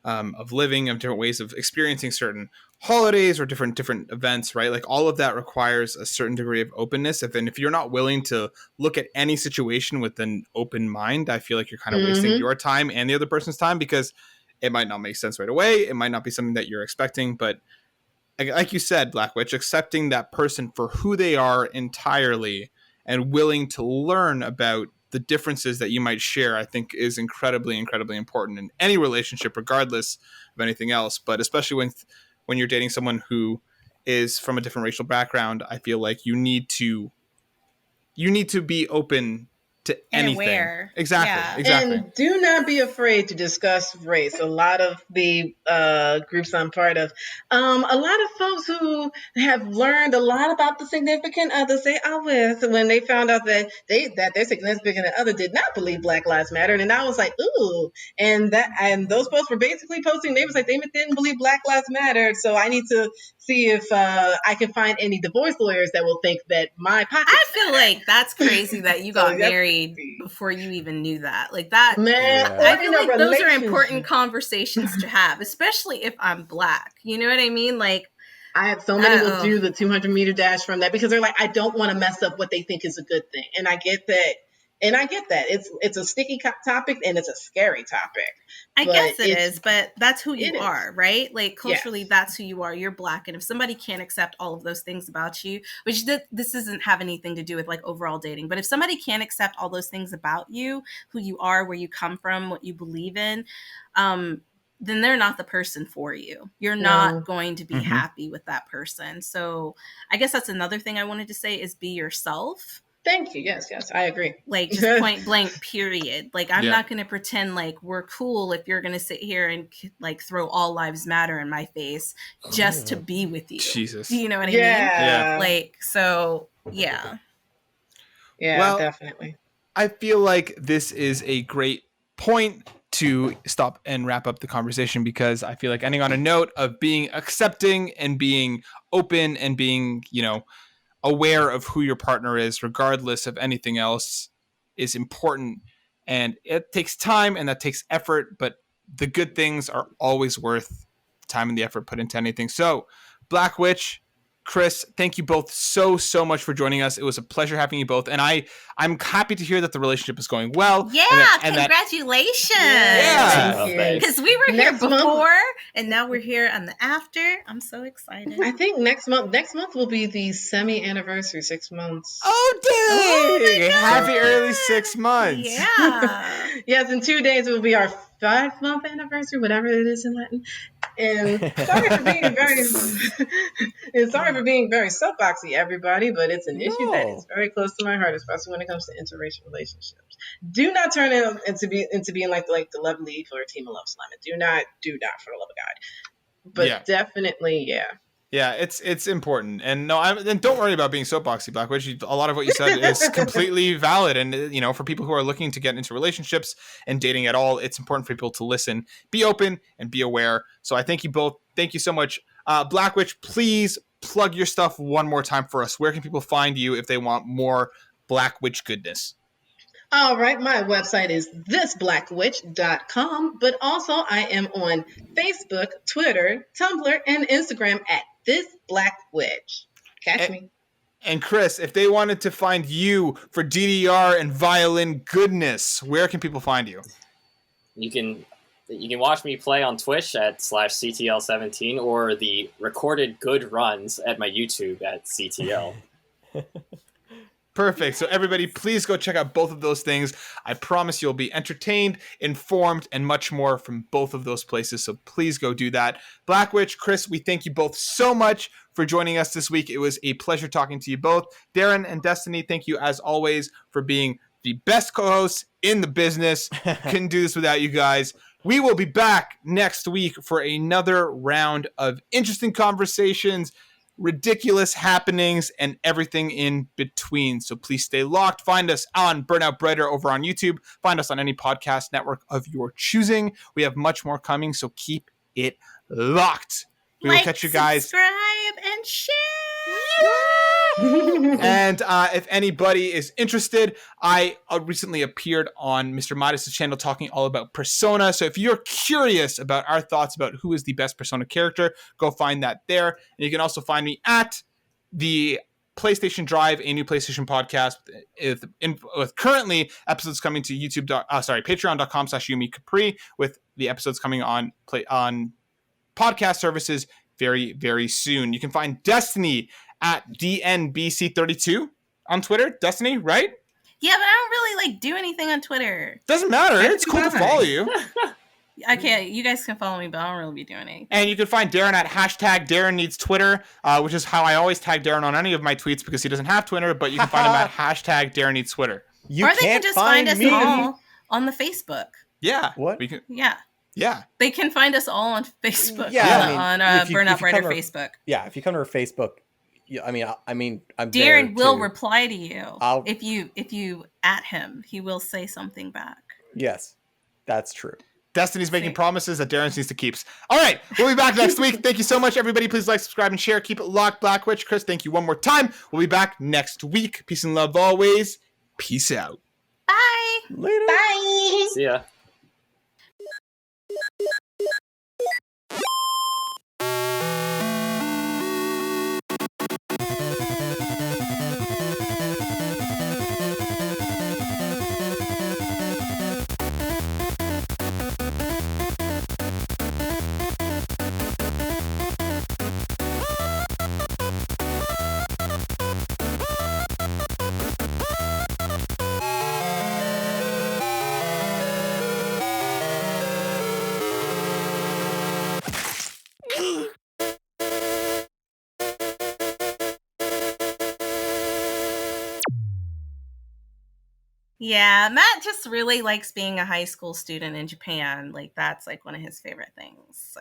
of living, of different ways of experiencing certain holidays or different events, right? Like all of that requires a certain degree of openness. If you're not willing to look at any situation with an open mind, I feel like you're kind of wasting your time and the other person's time, because it might not make sense right away. It might not be something that you're expecting, but like you said, Black Witch, accepting that person for who they are entirely and willing to learn about the differences that you might share, I think is incredibly, incredibly important in any relationship, regardless of anything else. But especially when you're dating someone who is from a different racial background, I feel like you need to be open to and anything. aware. Exactly. And do not be afraid to discuss race. A lot of the groups I'm part of, a lot of folks who have learned a lot about the significant others they are with, when they found out that their significant other did not believe Black Lives Matter, and I was like, ooh, and those folks were basically posting. They was like, they didn't believe Black Lives Matter, so I need to see if I can find any divorce lawyers that will think that my pocket. I feel like that's crazy that you got married before you even knew that. Like that, man. I feel like those are important conversations to have, especially if I'm Black. You know what I mean? Like, I have so many will do the 200-meter dash from that because they're like, I don't want to mess up what they think is a good thing, and I get that. It's a sticky topic and it's a scary topic. I guess it is, but that's who you are, right? Like culturally, that's who you are. You're Black, and if somebody can't accept all of those things about you, which this doesn't have anything to do with like overall dating, but if somebody can't accept all those things about you, who you are, where you come from, what you believe in, then they're not the person for you. You're not going to be happy with that person. So I guess that's another thing I wanted to say is be yourself. Thank you. Yes, I agree. Like just point blank, period. Like I'm not going to pretend like we're cool if you're going to sit here and like throw all lives matter in my face just to be with you. Jesus. Do you know what I mean? Yeah. Like, so yeah. Yeah, well, definitely. I feel like this is a great point to stop and wrap up the conversation, because I feel like ending on a note of being accepting and being open and being, aware of who your partner is, regardless of anything else, is important. And it takes time and that takes effort, but the good things are always worth the time and the effort put into anything. So, Black Witch, Chris, thank you both so much for joining us. It was a pleasure having you both, and I'm happy to hear that the relationship is going well. Yeah, congratulations! Because we were here before, and now we're here on the after. I'm so excited. I think next month will be the semi-anniversary, 6 months. Oh, dang! Happy early 6 months. Yeah. Yes, in 2 days it will be our 5-month anniversary, whatever it is in Latin. And sorry for being very soapboxy, everybody, but it's an issue that is very close to my heart, especially when it comes to interracial relationships. Do not turn it into being like the Love Leaf or Team of Love Slime. Do not, for the love of God. But definitely, Yeah, it's important, and don't worry about being soapboxy, Black Witch. A lot of what you said is completely valid, and for people who are looking to get into relationships and dating at all, it's important for people to listen, be open, and be aware. So I thank you both. Thank you so much, Black Witch. Please plug your stuff one more time for us. Where can people find you if they want more Black Witch goodness? All right, my website is thisblackwitch.com, but also I am on Facebook, Twitter, Tumblr, and Instagram at This Black Witch. Catch me. And Chris, if they wanted to find you for DDR and violin goodness, where can people find you? You can watch me play on Twitch at /CTL17 or the recorded good runs at my YouTube at CTL. Perfect. So everybody, please go check out both of those things. I promise you'll be entertained, informed, and much more from both of those places. So please go do that. Black Witch, Chris, we thank you both so much for joining us this week. It was a pleasure talking to you both. Darren and Destiny, thank you as always for being the best co-hosts in the business. Couldn't do this without you guys. We will be back next week for another round of interesting conversations, ridiculous happenings, and everything in between. So please stay locked. Find us on Burnout Brighter over on YouTube. Find us on any podcast network of your choosing. We have much more coming, so keep it locked. We will catch you guys. Subscribe and share. And if anybody is interested, I recently appeared on Mr. Midas' channel talking all about Persona. So if you're curious about our thoughts about who is the best Persona character, go find that there. And you can also find me at the PlayStation Drive, a new PlayStation podcast with currently episodes coming to patreon.com/Yumi Capri, with the episodes coming on podcast services very, very soon. You can find Destiny at DNBC32 on Twitter. Destiny, right? Yeah, but I don't really do anything on Twitter. Doesn't matter. It's cool to follow you. Okay, you guys can follow me, but I don't really be doing anything. And you can find Darren at #DarrenNeedsTwitter, which is how I always tag Darren on any of my tweets because he doesn't have Twitter, but you can find him at #DarrenNeedsTwitter. Or they can just find us all on the Facebook. Yeah. What? Yeah. They can find us all on Facebook. Yeah, on Burnout Brighter Facebook. Yeah, if you come to our Facebook, I'm Darren will reply to you. If you at him, he will say something back. Yes, that's true. Destiny's making promises that Darren needs to keep. All right, we'll be back next week. Thank you so much, everybody. Please like, subscribe, and share. Keep it locked, Black Witch. Chris, thank you one more time. We'll be back next week. Peace and love always. Peace out. Bye. Later. Bye. See ya. Yeah, Matt just really likes being a high school student in Japan. That's one of his favorite things. So